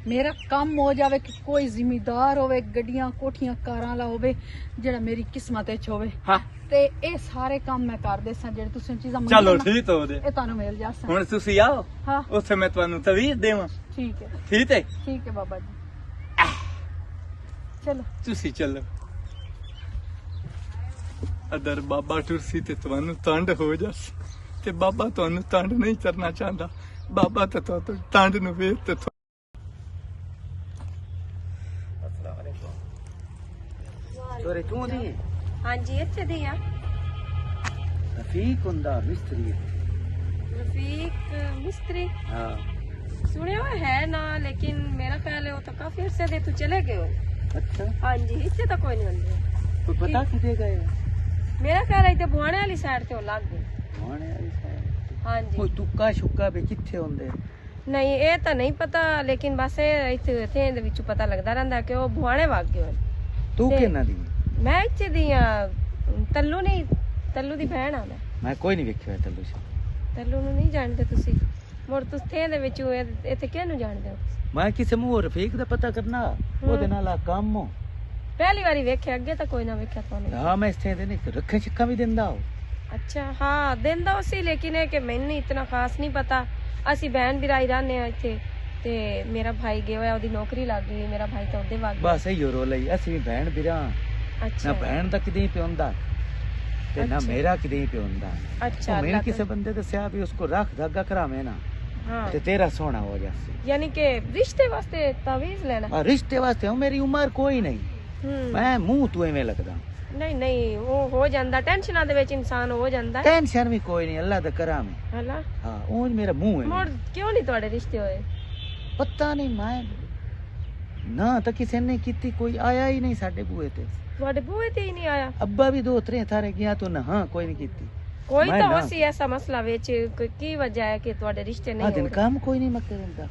ਮੇਰਾ ਕੰਮ ਹੋ ਜਾਵੇ ਕਿ ਕੋਈ ਜ਼ਿਮੀਦਾਰ ਹੋਵੇ ਗੱਡੀਆਂ ਕੋਠੀਆਂ ਕਾਰਾਂ ਵਾਲਾ ਹੋਵੇ ਜਿਹੜਾ ਮੇਰੀ ਕਿਸਮਤ ਵਿੱਚ ਹੋਵੇ ਹਾਂ ਤੇ ਇਹ ਸਾਰੇ ਕੰਮ ਮੈਂ ਕਰਦੇ ਸਾਂ ਜਿਹੜੇ ਤੁਸੀਂ ਚੀਜ਼ਾਂ ਚਲੋ ਮੰਗੀਆਂ ਨਾ, ਠੀਕ ਹੋ ਦੇ ਇਹ ਤੁਹਾਨੂੰ ਮਿਲ ਜਾਸਨ ਹੁਣ ਤੁਸੀਂ ਆਓ ਹਾਂ ਉੱਥੇ ਮੈਂ ਤੁਹਾਨੂੰ ਤਵੀਜ਼ ਦੇਵਾਂ ਠੀਕ ਹੈ ਠੀਕ ਹੈ ਬਾਬਾ ਜੀ ਚਲੋ ਤੁਸੀਂ ਚੱਲੋ ਅਦਰ ਬਾਬਾ ਟੁਰਸੀ ਤੇ ਤੁਹਾਨੂੰ ਤੰਡ ਹੋ ਜਾਸ ਤੇ ਬਾਬਾ ਤੁਹਾਨੂੰ ਤੰਡ ਨਹੀਂ ਕਰਨਾ ਚਾਹੁੰਦਾ ਬਾਬਾ ਤੇ ਤੁਹਾਨੂੰ ਤੰਡ ਨੂੰ ਵੇਖ ਤੇ ਸੋਰੇ ਤੂੰ ਦੀ ਹਾਂਜੀ ਇੱਥੇ ਦੀ ਆ ਰਫੀਕ ਹੁੰਦਾ ਮਿਸਤਰੀ ਰਫੀਕ ਮਿਸਤਰੀ ਹਾਂ ਸੁਣਿਆ ਹੋਇਆ ਹੈ ਨਾ ਲੇਕਿਨ ਮੇਰਾ ਖਿਆਲ ਹੈ ਉਹ ਤਾਂ ਕਾਫੀ ਅਰਸੇ ਦੇ ਤੂੰ ਚਲੇ ਗਏ ਹੋ ਅੱਛਾ ਹਾਂਜੀ ਇੱਥੇ ਤਾਂ ਕੋਈ ਨਹੀਂ ਹੁੰਦੇ ਕੋਈ ਪਤਾ ਕਿਤੇ ਗਏ ਮੇਰਾ ਖਿਆਲ ਹੈ ਇੱਥੇ ਬੁਆਣੇ ਵਾਲੀ ਸਾਈਡ ਤੇ ਉਹ ਲੱਗ ਗਏ ਹੋਣੇ ਵਾਲੀ ਸਾਈਡ ਹਾਂਜੀ ਕੋਈ ਤੁੱਕਾ ਸ਼ੁੱਕਾ ਵੀ ਕਿੱਥੇ ਹੁੰਦੇ ਨਹੀਂ ਇਹ ਤਾਂ ਨਹੀਂ ਪਤਾ ਲੇਕਿਨ ਬਸ ਇਹ ਇੱਥੇ ਦੇ ਵਿੱਚੋਂ ਪਤਾ ਲੱਗਦਾ ਰਹਿੰਦਾ ਕਿ ਉਹ ਬੁਆਣੇ ਵਗ ਗਏ ਹੋਏ ਤੂੰ ਤੇ- ਕਿੰਨਾ ਦੀ ਮੈਂ ਇੱਥੇ ਦੀ ਆ ਤੱਲੂ ਦੀ ਭੈਣ ਆ ਮੈਂ ਕੋਈ ਨਹੀਂ ਵੇਖਿਆ ਤੈਨੂੰ ਤੱਲੂ ਨੂੰ ਨਹੀਂ ਜਾਣਦੇ ਤੁਸੀਂ ਮੁੜ ਤੁਸੀਂ ਦੇ ਵਿੱਚੋਂ ਇੱਥੇ ਕਿਹਨੂੰ ਜਾਣਦੇ ਹੋ ਮੈਂ ਕਿਸੇ ਮੂੰਹ ਰਫੀਕ ਦਾ ਪਤਾ ਕਰਨਾ ਉਹਦੇ ਨਾਲ ਆ ਕੰਮ ਹੋ ਪਹਿਲੀ ਵਾਰੀ ਵੇਖਿਆ ਅੱਗੇ ਤਾਂ ਕੋਈ ਨਾ ਵੇਖਿਆ ਤੁਹਾਨੂੰ ਹਾਂ ਮੈਂ ਇੱਥੇ ਦੇ ਨਹੀਂ ਰੱਖੇ ਚਿੱਕਾ ਵੀ ਦਿੰਦਾ ਉਹ ਅੱਛਾ ਹਾਂ ਦਿੰਦਾ ਉਸੇ ਲੇਕਿਨ ਇਹ ਕਿ ਮੈਨੂੰ ਇਤਨਾ ਖਾਸ ਨਹੀਂ ਪਤਾ ਅਸੀਂ ਭੈਣ ਭਰਾਈ ਰਹਿੰਦੇ ਆ ਇੱਥੇ ਤੇ ਮੇਰਾ ਭਾਈ ਗਿਆ ਹੋਇਆ ਉਹਦੀ ਨੌਕਰੀ ਲੱਗ ਗਈ ਮੇਰਾ ਭਾਈ ਤਾਂ ਉਹਦੇ ਵਗ ਗਿਆ ਬਸ ਇਹੋ ਰੋਲ ਹੀ ਅਸੀਂ ਵੀ ਭੈਣ ਵੀਰਾਂ ਨਾ ਅੱਛਾ ਭੈਣ ਦਾ ਕਿਤੇ ਪਿਉਂਦਾ ਤੇ ਨਾ ਅੱਛਾ। ਮੇਰਾ ਕਿਤੇ ਪਿਉਂਦਾ ਅੱਛਾ ਮੈਨੂੰ ਅੱਲਾਹ ਕਿਸੇ ਬੰਦੇ ਦੱਸਿਆ ਵੀ ਉਸਕੋ ਰੱਖ ਧਾਗਾ ਕਰਾਵੇਂ ਨਾ ਹਾਂ ਤੇ ਤੇਰਾ ਸੋਹਣਾ ਹੋ ਜਾਸੇ ਯਾਨੀ ਕਿ ਰਿਸ਼ਤੇ ਵਾਸਤੇ ਤਾਵੀਜ਼ ਲੈਣਾ ਆ ਰਿਸ਼ਤੇ ਵਾਸਤੇ ਉਹ ਮੇਰੀ ਉਮਰ ਕੋਈ ਨਹੀਂ ਮੈਂ ਮੂੰਹ ਤੂੰ ਐਵੇਂ ਲੱਗਦਾ ਨਹੀਂ ਉਹ ਹੋ ਜਾਂਦਾ ਟੈਨਸ਼ਨਾਂ ਦੇ ਵਿੱਚ ਇਨਸਾਨ ਹੋ ਜਾਂਦਾ ਹੈ ਟੈਨਸ਼ਨ ਵੀ ਕੋਈ ਨਹੀਂ ਅੱਲਾ ਦਾ ਕਰਾਵੇਂ ਹਲਾ ਹਾਂ ਉਹ ਮੇਰਾ ਮੂੰਹ ਮੋੜ ਹੈ ਕਿਉਂ ਨਹੀਂ ਤੁਹਾਡੇ ਰਿਸ਼ਤੇ ਹੋਏ ਪਤਾ ਨਹੀਂ ਮੈਂ ਨਾ ਤਾਂ ਕਿਸੇ ਨੇ ਕੀਤੀ ਕੋਈ ਆਇਆ ਹੀ ਨਹੀਂ ਸਾਡੇ ਬੂਹੇ ਤੇ ਤੁਹਾਡੇ ਬੂਹੇ ਤੇ ਹੀ ਨਹੀਂ ਆਇਆ ਅੱਬਾ ਵੀ 2-3 ਥਾਰੇ ਗਿਆ ਤੂੰ ਨਾ ਹਾਂ ਕੋਈ ਨਹੀਂ ਕੀਤੀ ਕੋਈ ਮੈਂ ਤਾਂ ਨਾ- ਹੋਸੀ ਐਸਾ ਮਸਲਾ ਵਿੱਚ ਕੀ ਵਜ੍ਹਾ ਹੈ ਕਿ ਤੁਹਾਡੇ ਰਿਸ਼ਤੇ ਆ ਨਹੀਂ ਦਿਨ ਹੋ ਰਹੇ ਕੰਮ ਕੋਈ ਨਹੀਂ ਮੱਕੇ ਦਿੰਦਾ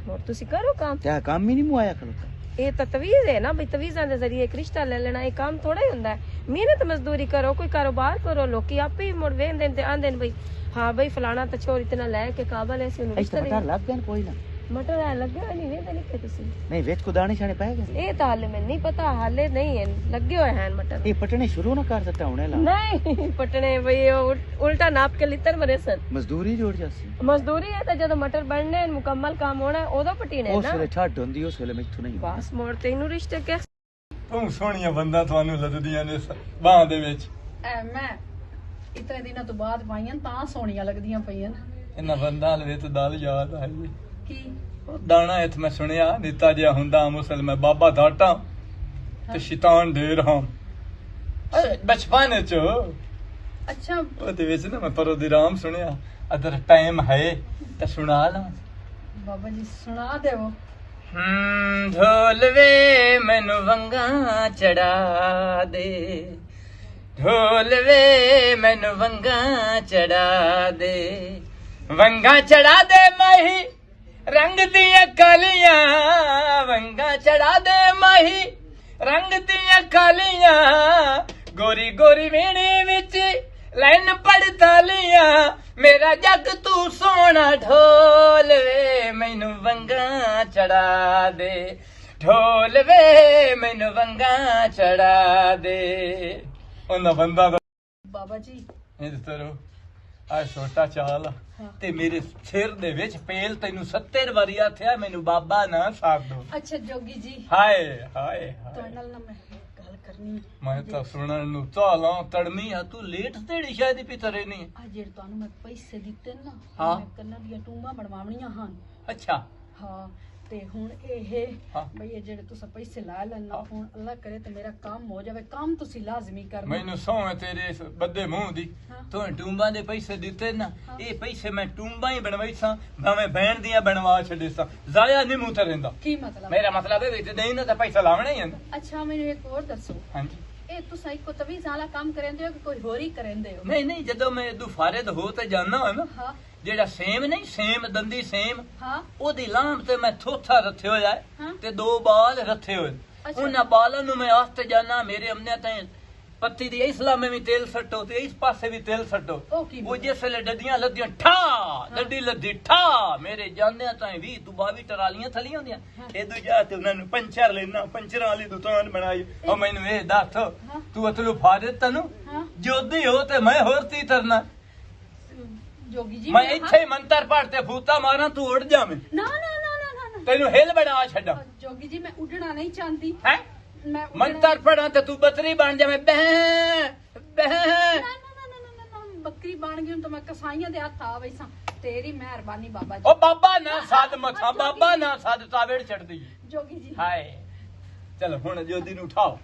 ਹੋਰ ਤੁਸੀਂ ਕਰੋ ਕੰਮ ਤੇ ਕੰਮ ਹੀ ਨਹੀਂ ਮੂੰ ਆਇਆ ਖਲੋਤਾ ਇਹ ਤਾਂ ਤਵੀਜ਼ ਹੈ ਨਾ ਬਈ ਤਵੀਜ਼ਾਂ ਦੇ ਜ਼ਰੀਏ ਇੱਕ ਰਿਸ਼ਤਾ ਲੈ ਲੈਣਾ ਇਹ ਕੰਮ ਥੋੜਾ ਹੀ ਹੁੰਦਾ ਹੈ ਮਿਹਨਤ ਮਜ਼ਦੂਰੀ ਕਰੋ ਕੋਈ ਕਾਰੋਬਾਰ ਕਰੋ ਲੋਕੀ ਆਪੇ ਹੀ ਮੁੜ ਵੇਂਦੇ ਤੇ ਆਂਦੇ ਨੇ ਬਈ ਹਾਂ ਬਈ ਫਲਾਣਾ ਤਾਂ ਚੋਰ ਇਤਨਾ ਲੈ ਕੇ ਕਾਬਲ ਹੈ ਸੀ ਉਹਨੂੰ ਇੱਥੇ ਰਿਸ਼ਤਾ ਪਤਾ ਦੇ ਲੱਗ ਗਿਆ ਨਾ ਕੋਈ ਨਾ ਮਟਰ ਹੈ ਲੱਗਿਆ ਹੋਇਆ ਨਹੀਂ ਵੇਂਦੇ ਨਹੀਂ ਤੁਸੀਂ ਨਹੀਂ ਵਿੱਚ ਕੋ ਦਾਣੇ ਛਾਣੇ ਪੈ ਗਏ ਇਹ ਤਾਂ ਹਾਲੇ ਮੈਨੂੰ ਨਹੀਂ ਪਤਾ ਹਾਲੇ ਨਹੀਂ ਹੈ ਲੱਗੇ ਹੋਏ ਹਨ ਮਟਰ ਇਹ ਪਟਣੇ ਸ਼ੁਰੂ ਨਾ ਕਰ ਦਿੱਤਾ ਹੁਣੇ ਲਾ ਨਹੀਂ ਪਟਣੇ ਬਈ ਉਹ ਉਲਟਾ ਨਾਪ ਕੇ ਲਿੱਤਰ ਮਰੇ ਸਨ ਮਜ਼ਦੂਰੀ ਜੋੜ ਜਾਸੀ ਮਜ਼ਦੂਰੀ ਹੈ ਤਾਂ ਜਦੋਂ ਮਟਰ ਬਣਨੇ ਮੁਕੰਮਲ ਕੰਮ ਹੋਣਾ ਉਦੋਂ ਪਟੀਨੇ ਉਸ ਨਾ ਵੇਲੇ ਛੱਡ ਹੁੰਦੀ ਉਸ ਵੇਲੇ ਮੈਥੋਂ ਨਹੀਂ ਹੁੰਦਾ। ਬਸ ਮੋੜ ਤੈਨੂੰ ਰਿਸ਼ਤੇ ਕੇ ਤੂੰ ਸੋਹਣੀਆਂ ਬੰਦਾ ਤੁਹਾਨੂੰ ਲੱਦਦੀਆਂ ਨੇ ਬਾਹਾਂ ਦੇ ਵਿੱਚ ਮੈਂ ਇਤਨੇ ਦਿਨਾਂ ਤੋਂ ਬਾਅਦ ਪਾਈਆਂ ਤਾਂ ਸੋਹਣੀਆਂ ਲੱਗਦੀਆਂ ਪਈਆਂ ਇਹਨਾਂ ਬੰਦਾ ਹਲਵੇ ਤੋਂ ਦਲ ਯਾਦ ਆਈ ਕੀ ਉਹ ਦਾਣਾ ਇੱਥੇ ਮੈਂ ਸੁਣਿਆ ਨਿੱਤਾ ਜਿਹਾ ਹੁੰਦਾ ਮੁਸਲਮਾਨ ਬਾਬਾ ਦਾਟਾ ਤੇ ਸ਼ੈਤਾਨ ਦੇ ਰਹਾਮ ਬਚਪਨ ਚ ਅੱਛਾ ਉਹਦੇ ਵਿੱਚ ਨਾ ਮੈਂ ਪਰੋਦੀਰਾਮ ਸੁਣਿਆ ਅਦਰ ਟਾਈਮ ਹੈ ਤਾਂ ਸੁਣਾ ਲਾਂ ਬਾਬਾ ਜੀ ਸੁਣਾ ਦੇਵੋ ਢੋਲ ਵੇ ਮੈਨੂੰ ਵੰਗਾ ਚੜਾ ਦੇ ਢੋਲ ਵੇ ਮੈਨੂੰ ਵੰਗਾ ਚੜਾ ਦੇ ਵੰਗਾ ਚੜਾ ਦੇ ਮਾਹੀ ਰੰਗ ਦੀਆਂ ਕਾਲੀਆਂ ਵੰਗਾ ਚੜਾ ਦੇ ਮਾਹੀ ਰੰਗ ਦੀਆਂ ਕਾਲੀਆਂ ਗੋਰੀ ਗੋਰੀ ਵੇਣੇ ਵਿੱਚ ਲੈਨ ਪੜਤਾਲੀਆਂ ਮੇਰਾ ਜੱਗ ਤੂੰ ਸੋਹਣਾ ਢੋਲ ਵੇ ਮੈਨੂੰ ਵੰਗਾ ਚੜਾ ਦੇ ਢੋਲ ਵੇ ਮੈਨੂੰ ਵੰਗਾ ਚੜਾ ਦੇ ਉਹਨਾਂ ਬੰਦਾ ਦਾ ਬਾਬਾ ਜੀ ਇਹ ਤਰੋ ਆ ਛੋਟਾ ਚਾਲ ਆ, ਤੇ ਮੇਰੇ ਸਿਰ ਦੇ ਵਿੱਚ ਪੇਲ ਤੈਨੂੰ 70 ਵਾਰੀ ਆਥਿਆ ਮੈਨੂੰ ਬਾਬਾ ਨਾ ਸਾਥ ਦੋ ਅੱਛਾ ਜੋਗੀ ਜੀ ਹਾਏ ਹਾਏ ਤੁਹਾਡੇ ਹਾਏ ਨਾਲ ਨਾ ਮੈਂ ਗੱਲ ਕਰਨੀ ਮੈਂ ਤਾਂ ਸੁਣਨ ਨੂੰ ਚਾਲਾਂ ਤੜਨੀ ਆ ਤੂੰ ਲੇਟ ਤੇੜੀ ਸ਼ਾਇਦ ਪਿਤਰੇ ਨਹੀਂ ਆ ਜਿਹੜੇ ਤੁਹਾਨੂੰ ਮੈਂ ਪੈਸੇ ਦਿੱਤੇ ਨਾ ਹਾਂ। ਮੈਂ ਕੰਨਾਂ ਦੀਆਂ ਟੂੰਬਾਂ ਬਣਵਾਉਣੀਆਂ ਹਨ ਅੱਛਾ ਹਾਂ ਤੇ ਹੁਣ ਇਹ ਹਾਂ। ਬਈ ਇਹ ਜਿਹੜੇ ਤੁਸੀਂ ਪੈਸੇ ਲਾ ਲੈਣਾ ਹੁਣ ਅੱਲਾ ਕਰੇ ਤੇ ਮੇਰਾ ਕੰਮ ਹੋ ਜਾਵੇ। ਕੰਮ ਤੁਸੀਂ ਲਾਜ਼ਮੀ ਕਰਨਾ। ਮੈਨੂੰ ਸਹੁੰ ਹੈ ਤੇਰੇ ਇਸ ਬੱਦੇ ਮੂੰਹ ਦੀ ਹਾਂ। ਤੂੰ ਟੂੰਬਾਂ ਦੇ ਪੈਸੇ ਦਿੱਤੇ ਨਾ ਹਾਂ। ਇਹ ਪੈਸੇ ਮੈਂ ਟੂੰਬਾਂ ਹੀ ਬਣਵਾਈ ਸਾਂ ਭਾਵੇਂ ਬਹਿਣ ਦੀਆਂ ਬਣਵਾ ਛੱਡੇ ਸਾਂ ਜ਼ਾਇਆ ਨਹੀਂ ਮੂੰਹ ਤੇ ਰਹਿੰਦਾ। ਕੀ ਮਤਲਬ? ਮੇਰਾ ਮਤਲਬ ਹੈ ਵਿੱਚ ਨਹੀਂ ਨਾ ਤਾਂ ਪੈਸਾ ਲਾਵਣਾ ਹੀ ਹੈ ਨਾ। ਅੱਛਾ ਮੈਨੂੰ ਇੱਕ ਹੋਰ ਦੱਸੋ, ਹਾਂਜੀ ਇਹ ਤੁਸੀਂ ਇੱਕੋ ਤਵੀਜ਼ ਵਾਲਾ ਕੰਮ ਕਰਿੰਦੇ ਹੋ ਕਿ ਕੋਈ ਹੋਰ ਹੀ ਕਰਿੰਦੇ ਹੋ? ਨਹੀਂ ਨਹੀਂ ਜਦੋਂ ਮੈਂ ਇਦੋਂ ਫਾਰਿਦ ਹੋ ਤੇ ਜਾਣਾ ਹੋਇਆ ਨਾ ਹਾਂ ਜਿਹੜਾ ਸੇਮ ਨਹੀਂ ਸੇਮ ਦੰਦੀ ਸੇਮ ਹਾਂ ਉਹਦੀ ਲਾਂਭ ਤੇ ਮੈਂ ਥੋਥਾ ਰੱਥੇ ਹੋਇਆ ਹੈ ਹਾਂ। ਤੇ 2 ਬਾਲ ਰੱਥੇ ਹੋਏ। ਅੱਛਾ। ਉਹਨਾਂ ਬਾਲਾਂ ਨੂੰ ਮੈਂ ਆਸਤੇ ਜਾਣਾ ਮੇਰੇ ਅਮਨੇ ਤਾਈਂ ਪੱਤੀ ਦੀ ਇਸਲਾਮੇ ਵੀ ਤੇਲ ਸੱਟੋ ਤੇ ਇਸ ਪਾਸੇ ਵੀ ਤੇਲ ਸੱਟੋ। ਉਹ ਕੀ ਉਹ ਜਿਸ ਵੇਲੇ ਡੱਡੀਆਂ ਲੱਦੀਆਂ ਠਾ ਡੱਡੀ ਲੱਦੀ ਠਾ ਮੇਰੇ ਜਾਂਦਿਆਂ ਤਾਈਂ 20 ਤੋਂ 22 ਟਰਾਲੀਆਂ ਥਲੀਆਂ ਹੁੰਦੀਆਂ। ਇਹ ਦੂਜਾ ਤੇ ਉਹਨਾਂ ਨੂੰ ਪੰਚਰ ਲੈਣਾ ਪੰਚਰਾਂ ਵਾਲੀ ਦੁਕਾਨ ਬਣਾਈ। ਉਹ ਮੈਨੂੰ ਇਹ ਦੱਸ ਤੂੰ ਅਤਲੂ ਫਾਰਿਦ ਤੈਨੂੰ ਹਾਂ ਜੋਦੀ ਹੋ ਤੇ ਮੈਂ ਹੋਰ ਤੀ ਤਰਨਾ ਜੋਗੀ ਜੀ ਮੈਂ ਇੱਥੇ ਹੀ ਮੰਤਰ ਪੜ ਤੇ ਫੂਤਾ ਮਾਰਾਂ ਤੂੰ ਉੱਡ ਜਾਵੇਂ ਨਾ ਨਾ ਨਾ ਨਾ ਨਾ ਨਾ ਤੈਨੂੰ ਹਿੱਲ ਬਣਾ ਛੱਡਾਂ ਜੋਗੀ ਜੀ ਮੈਂ ਉੱਡਣਾ ਨਹੀਂ ਚਾਹੁੰਦੀ। ਹੈ ਮੈਂ ਉੱਡਣਾ- ਮੰਤਰ ਪੜਾਂ ਤੇ ਤੂੰ ਬਤਰੀ ਬਣ ਜਾਵੇਂ ਬਹਿ ਬਹਿ ਨਾ ਨਾ ਨਾ ਨਾ ਨਾ ਬੱਕਰੀ ਬਣ ਗਈ ਹੁਣ ਤਾਂ ਮੈਂ ਕਸਾਈਆਂ ਦੇ ਹੱਥ ਆ ਵੈਸਾਂ। ਤੇਰੀ ਮਿਹਰਬਾਨੀ ਬਾਬਾ ਜੀ। ਉਹ ਬਾਬਾ ਨਾ ਸਾਧ ਮਥਾ ਬਾਬਾ ਨਾ ਸਾਧ ਤਾਵੇੜ ਛੱਡਦੀ ਜੋਗੀ ਜੀ ਹਾਏ ਚਲ ਹੁਣ ਜੋਦੀ ਨੂੰ ਉਠਾਓ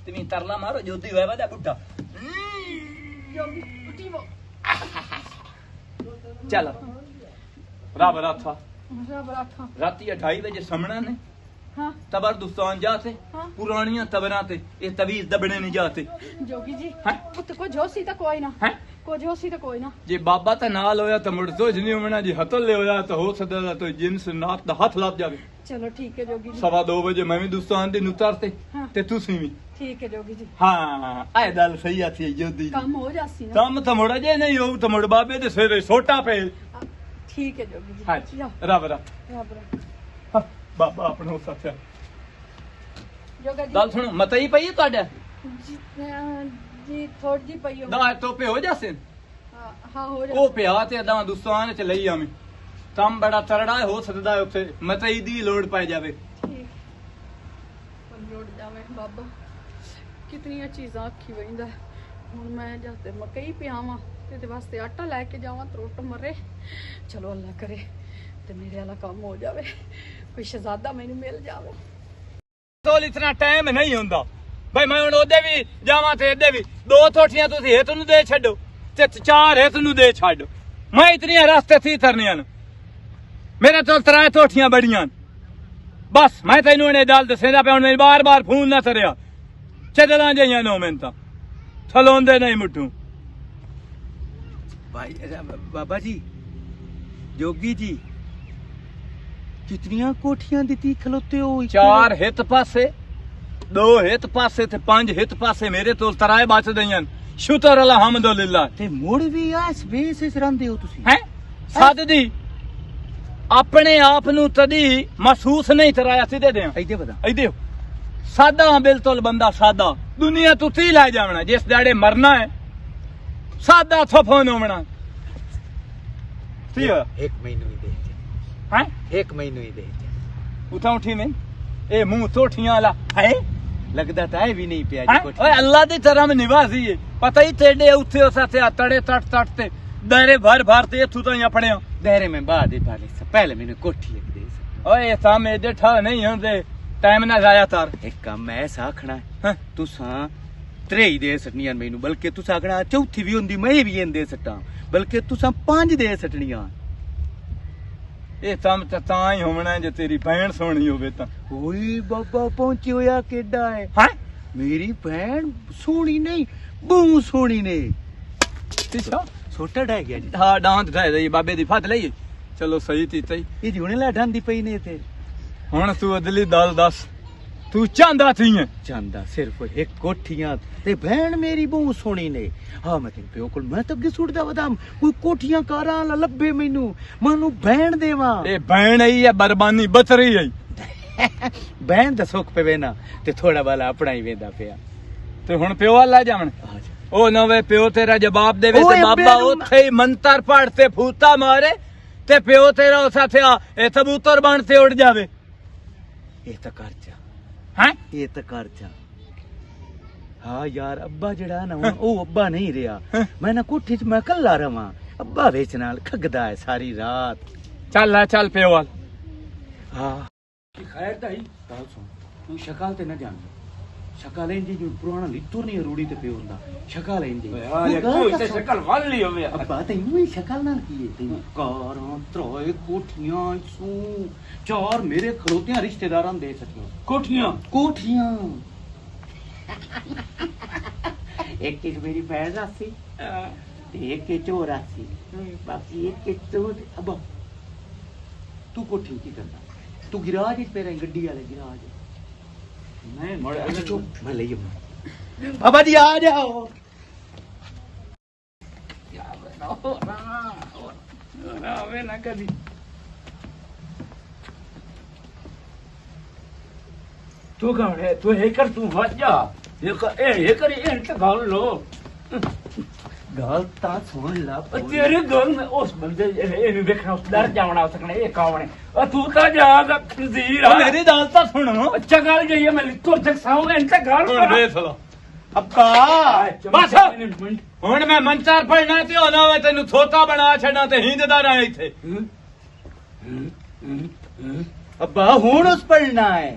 ਤੁਸੀਂ ਤਰਲਾ ਮਾਰੋ ਜੋਦੀ ਹੋਇਆ ਵਾ ਬੁੱਢਾ ਜੋਗੀ ਉੱਠੀ ਵੋ ਚੱਲ ਰੱਬ ਰਾਥਾ ਰੱਬ ਰੱਖਾਂ। ਰਾਤੀ 2:30 ਵਜੇ ਸਮਣਾ ਨੇ ਹਾਂ तबरदुस्तान जाते हाँ। पुरानियां तबरा ते ये तवीज दबने नहीं जाते ਜੋਗੀ ਜੀ हैं ਪੁੱਤ ਕੁਝ ਹੋਸੀ ਤਾਂ ਕੋਈ ਨਾ हैं ਕੁਝ ਹੋਸੀ ਤਾਂ ਕੋਈ ਨਾ। जे बाबा ता नाल होया तो मुड़ तो नहीं होना जी हथल ले होया तो हो सकदा ता तो जिन्स नात दा हाथ लाग जावे। ਚਲੋ ਠੀਕ ਹੈ ਜੋਗੀ ਜੀ। 2:15 बजे मैं भी दुस्तान दे उतरते हाँ। ते तुसी भी ਠੀਕ ਹੈ ਜੋਗੀ ਜੀ। हां आए दल सही आथी जोदी ਕੰਮ ਹੋ ਜਾਸੀ ਨਾ। ਕੰਮ ਤਾਂ ਮੁੜ ਜੇ ਨਹੀਂ ਹੋਊ ਤਾਂ ਮੁੜ ਬਾਬੇ ਦੇ ਸਿਰੇ ਸੋਟਾ ਪਏ। ਠੀਕ ਹੈ ਜੋਗੀ ਜੀ। ਹਾਂ ਜੀ ਰੱਬ ਰੱਬ ਬਾਬਾ ਆਪਣੋ ਸੱਚਾ ਜੋਗਾ ਜੀ ਗੱਲ ਸੁਣੋ ਮਤਈ ਪਈ ਹੈ ਤੁਹਾਡਾ ਜੀ ਥੋੜੀ ਜੀ ਪਈ ਹੋ। ਦਾ ਤੋਪੇ ਹੋ ਜਾਸੇ ਹਾਂ ਹੋ ਜਾ। ਉਹ ਪਿਆ ਤੇ ਅਦਾਂ ਦੁਸਤਾਨ ਚ ਲਈ ਆਵੇਂ ਕੰਮ ਬੜਾ ਤਰੜਾ ਹੋ ਸਕਦਾ ਹੈ ਉੱਥੇ ਮਤਈ ਦੀ ਲੋੜ ਪੈ ਜਾਵੇ। ਠੀਕ ਪਰ ਜੋੜ ਜਾਵੇ ਬਾਬਾ ਕਿਤਨੀਆਂ ਚੀਜ਼ਾਂ ਆਖੀ ਵਹਿੰਦਾ ਹੁਣ ਮੈਂ ਜਾਂਦੇ ਮਕਈ ਪਿਆਵਾਂ ਤੇ ਇਹਦੇ ਵਾਸਤੇ ਆਟਾ ਲੈ ਕੇ ਜਾਵਾਂ ਤਰੁੱਟ ਮਰੇ। ਚਲੋ ਅੱਲਾ ਕਰੇ ਤੇ ਮੇਰੇ ਵਾਲਾ ਕੰਮ ਹੋ ਜਾਵੇ ਕੋਈ ਸ਼ਹਿਜ਼ਾਦਾ ਮੈਨੂੰ ਮਿਲ ਜਾਵੇ। ਤੋਲ ਇਤਨਾ ਟਾਈਮ ਨਹੀਂ ਹੁੰਦਾ ਬਈ ਮੈਂ ਹੁਣ ਉਹਦੇ ਵੀ ਜਾਵਾਂ ਤੇ ਇਹਦੇ ਵੀ 2 ਥੋਠੀਆਂ ਤੁਸੀਂ ਹੇਤ ਨੂੰ ਦੇ ਛੱਡੋ ਤੇ 4 ਹੇਤ ਨੂੰ ਦੇ ਛੱਡੋ ਮੈਂ ਇਤਨੀਆਂ ਰਸਤੇ ਸੀ ਤਰਨੀਆਂ ਨੇ ਮੇਰੇ ਤੋਂ 3 ਥੋਠੀਆਂ ਬੜੀਆਂ ਬਸ ਮੈਂ ਤੈਨੂੰ ਇਹਨੇ ਗੱਲ ਦੱਸੇਂਦਾ ਪਿਆ ਹੁਣ ਮੇਰੀ ਬਾਰ-ਬਾਰ ਫੋਨ ਨਾ ਕਰਿਆ ਚੱਲਾਂ ਜਾਈਆਂ ਨੋ ਮੈਂ ਤਾਂ ਥਲੋਂਦੇ ਨਹੀਂ ਮੁੱਠੂ भाई बाबा जी जोगी जी कितनियां कोठियां दी खलोते हो? 4 ਹਿੱਤ ਪਾਸੇ 2 ਹਿੱਤ ਪਾਸੇ ਤੇ 5 ਹਿੱਤ ਪਾਸੇ ਮੇਰੇ ਤੋਂ ਤਰਾਏ ਬਚਦੀਆਂ ਸ਼ੁਕਰ ਅਲਹਮਦੁਲਿਲਾ ते मुड़ भी आ स्पेस इस रंदे हो तुसी ਹੈ ਸੱਦ ਦੀ ਆਪਣੇ ਆਪ ਨੂੰ ਤਦੀ ਮਹਿਸੂਸ ਨਹੀਂ ਤਰਾਇਆ ਸਿੱਧੇ ਦੇ ऐदे बता ਇਹਦੇ ਸਾਦਾ ਬਿਲਕੁਲ ਬੰਦਾ ਸਾਦਾ ਦੁਨੀਆ ਤੋਂ ਤੀ ਲੈ ਜਾਵਣਾ ਜਿਸ ਦਾੜੇ ਮਰਨਾ ਹੈ ਸਾਦਾ ਥਫੋਨ ਹੋਣਾ ਠੀਕ ਹੈ एक महीने ही दे ਹੈ एक महीने ही दे ਉਠਾ ਉਠੀ ਨਹੀਂ ਇਹ ਮੂੰਹ ਤੋਠੀਆਂ ਵਾਲਾ ਹੈ लगदा ता है भी नहीं पिया ਹੈਂ? जी कोठी ਓਏ ਅੱਲਾ ਦੀ ਤਰ੍ਹਾਂ ਮੈਂ ਨਿਵਾਸੀ ਏ ਪਤਾ ਹੀ ਤੇਡੇ ਉੱਥੇ ਉਸ ਤੇ ਤੜੇ ਟੱਟ ਟੱਟ ਤੇ ਦਾਇਰੇ ਭਰ ਭਰ ਤੇ ਇੱਥੋਂ ਤਾਂ ਹੀ ਆਪਣੇ दायरे में बाद पाले से पहले मैंने कोठी एक दे ਓਏ ਸਾਹਮਣੇ ਦੇ ਠਾ ਨਹੀਂ ਹੁੰਦੇ ਟਾਈਮ ਨਾ ਜਾਇਆ ਤਾਰ एक काम ऐसा आखना ਹੈਂ? तुसा 3 दे सटनियां मैनू बल्कि तुसा आखना चौथी भी हुंदी मैं भी इन दे सटां बल्कि तुसा 5 दे सटनियां ਇਹ ਕੰਮ ਤਾਂ ਹੀ ਹੋਣਾ ਜੇ ਤੇਰੀ ਭੈਣ ਸੋਹਣੀ ਹੋਵੇ ਤਾਂ ओए बाबा पहुंचे होया केडा है ਹੈ मेरी बहन सोनी नहीं बहु सोनी ने ਠੀਕ ਆ छोटा ढह गया जी ਹਾਂ ਡਾਂਟ ਢਾਈ ਦੇ ਬਾਬੇ ਦੀ ਫਤ ਲਈਏ ਚਲੋ ਸਹੀ ਤੀਤਾ ਹੀ ये हुणे ला ढांदी पई ने ते ਹੁਣ ਤੂੰ ਅਦਲੀ ਦਲ ਦੱਸ ਤੂੰ ਚਾਹੁੰਦਾ ਸੀ चांदा सिर्फ एक कोठियां ते बहन मेरी बहु सोनी ने हाँ मैं तेरे प्यो कोल मैं तो अगे सुटदा वदाम कोई कोठियां कारां ला लब्बे मैनू मानू बहन देवा ਇਹ ਭੈਣ ਆਈ ਹੈ ਬਰਬਾਨੀ ਬਤਰੀ ਆਈ बहन दा सुख पवे ना ते थोड़ा वाला अपना ही वेंदा पिया ਤੇ ਹੁਣ ਪਿਓ ਵਾਲਾ ਜਾਵਣ आ जा ਉਹ ਨਵੇਂ ਪਿਓ ਤੇਰਾ ਜਵਾਬ ਦੇਵੇ ਓਏ ਤੇ ਬਾਬਾ ਮੈਨੂੰ- ਉੱਥੇ ਹੀ ਮੰਤਰ ਪੜ ਤੇ ਫੂਤਾ ਮਾਰੇ ਤੇ ਪਿਓ ਤੇਰਾ ਉਸ ਸਾਥਿਆ ਇਹ ਕਬੂਤਰ ਬਣ ਤੇ ਉੱਡ ਜਾਵੇ ये तो कर जा ਹੈ ये तो कर जा हाँ यार अब्बा जड़ा ना हुण ओ अब्बा नहीं रहा मैं ना कोठी च मैं कल्ला रवां अब्बा वेच नाल खगदा है सारी रात ਚੱਲ ਆ ਚੱਲ ਪਿਓ ਵਾਲ हाँ ਕੀ ਖੈਰ ਤਾਈ ਗੱਲ ਸੁਣ ਤੂੰ ਸ਼ਕਲ ਤੇ ਨਾ ਜਾਣ ਸ਼ਕਲ ਇੰਜੀ ਜਿਵੇਂ ਪੁਰਾਣਾ ਲਿੱਤਰ ਨਹੀਂ ਰੂੜੀ ਤੇ ਪਿਓ ਹੁੰਦਾ ਸ਼ਕਲ ਇੰਜੀ ਯਾਰ ਕੋਈ ਤੇ ਸ਼ਕਲ ਵੱਲ ਹੀ ਹੋਵੇ ਅੱਬਾ ਤੈਨੂੰ ਇਹ ਸ਼ਕਲ ਨਾਲ ਕੀ ਹੈ ਤੈਨੂੰ ਕਾਰਾਂ ਤਰੋਏ ਕੋਠੀਆਂ ਸੂ ਚਾਰ ਮੇਰੇ ਖਲੋਤਿਆਂ ਰਿਸ਼ਤੇਦਾਰਾਂ ਨੂੰ ਦੇ ਸਕੀਆਂ ਕੋਠੀਆਂ ਇੱਕ ਇੱਕ ਮੇਰੀ ਭੈਣ ਰਾਸੀ ਤੇ ਇੱਕ ਇਹ ਚੋਰ ਰਾਸੀ ਬਾਕੀ ਇੱਕ ਤੂੰ ਅੱਬਾ ਤੂੰ ਕੋਠੀ ਕੀ ਕਰਦਾ ਤੂੰ ਗਿਰਾਜ ਵਿੱਚ ਪੈ ਰਿਹਾ ਗੱਡੀ ਵਾਲੇ ਗਿਰਾਜ ਨਹੀਂ ਮੋੜੇ ਅੱਛਾ ਚੁੱਪ ਮੈਂ ਲਈ ਆਉਂਦਾ ਬਾਬਾ ਜੀ ਆ ਜਾਓ ਆਵੇ ਨਾ ਕਦੀ ਤੂੰ ਕੌਣ ਹੈ ਤੂੰ ਹੈ ਕਰ ਤੂੰ ਹਟ ਜਾ ਇਹ ਕਰੀ ਇਹ ਤਾਂ ਗੱਲ ਲੋ ਗੱਲ ਤਾਂ ਸੁਣ ਲਾ ਤੇਰੇ ਗੱਲ ਉਸ ਬੰਦੇ ਇਹਨੂੰ ਵੇਖਣਾ ਉਸ ਡਰ ਜਾਵਣਾ ਸਕਣੇ ਇਹ ਕੌਣ ਹੈ ਤੂੰ ਤਾਂ ਜਾਗਾ ਖਜ਼ੀਰ ਆ ਮੇਰੀ ਗੱਲ ਤਾਂ ਸੁਣੋ ਅੱਛਾ ਗੱਲ ਗਈ ਹੈ ਮੈਂ ਲਿੱਤੋਂ ਤੱਕ ਸਾਉਂਗਾ ਇਹ ਤਾਂ ਗੱਲ ਹੁਣ ਵੇਖ ਲਾ ਅੱਬਾ ਬਸ ਹੁਣ ਮੈਂ ਮੰਤਰ ਪੜਨਾ ਤੇ ਹੋਣਾ ਵਾ ਤੈਨੂੰ ਥੋਤਾ ਬਣਾ ਛੱਡਾਂ ਤੇ ਹਿੰਦਦਾ ਰਹਾਂ ਇੱਥੇ ਅੱਬਾ ਹੁਣ ਉਸ ਪੜਨਾ ਹੈ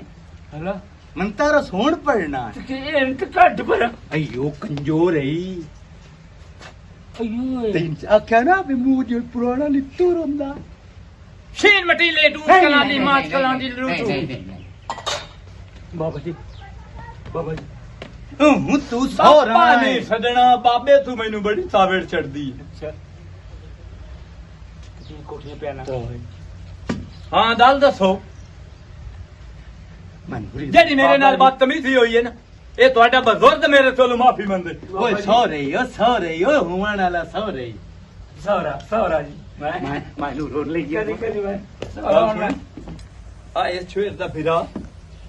ਹਲਾ ਮੰਤਰ ਉਸ ਹੁਣ ਪੜਨਾ ਹੈ ਕਿ ਇਹ ਤਾਂ ਕੱਢ ਪਰ ਅਯੋ ਕੰਜੋਰ ਹੈ ਅਯੋ ਤੈਨੂੰ ਆਖਿਆ ਨਾ ਵੀ ਮੂੰਹ ਜੇ ਪੁਰਾਣਾ ਲਿੱਤਰ ਹੁੰਦਾ ਸ਼ੀਨ ਮਟੀ ਲੈ ਦੂਰ ਕਲਾਂ ਦੀ ਮਾਤ ਕਲਾਂ ਦੀ ਲੂਟੂ ਬਾਬਾ ਜੀ ਹੂੰ ਤੂੰ ਸੌਰਾ ਬਾਬਾ ਨਹੀਂ ਛੱਡਣਾ ਬਾਬੇ ਤੂੰ ਮੈਨੂੰ ਬੜੀ ਸਾਵੇੜ ਚੜਦੀ ਅੱਛਾ ਕਿੰਨੀ ਕੋਠੀਆਂ ਪਿਆ ਨਾ ਹਾਂ ਦਲ ਦੱਸੋ ਮਨਪੁਰੀ ਜਿਹੜੀ ਮੇਰੇ ਨਾਲ ਬਦਤਮੀਜ਼ੀ ਹੋਈ ਹੈ ਨਾ ਇਹ ਤੁਹਾਡਾ ਬਜ਼ੁਰਗ ਮੇਰੇ ਤੋਂ ਮਾਫੀ ਮੰਗਦੇ ਓਏ ਸੌਰੇ ਓ ਹੁਮਾਨ ਵਾਲਾ ਸੌਰੇ ਸੌਰਾ ਜੀ ਮੈਂ ਮੈਨੂੰ ਰੋਣ ਲਈ ਕਦੀ ਮੈਂ ਆ ਇਹ ਛੇਰ ਦਾ ਫਿਰਾ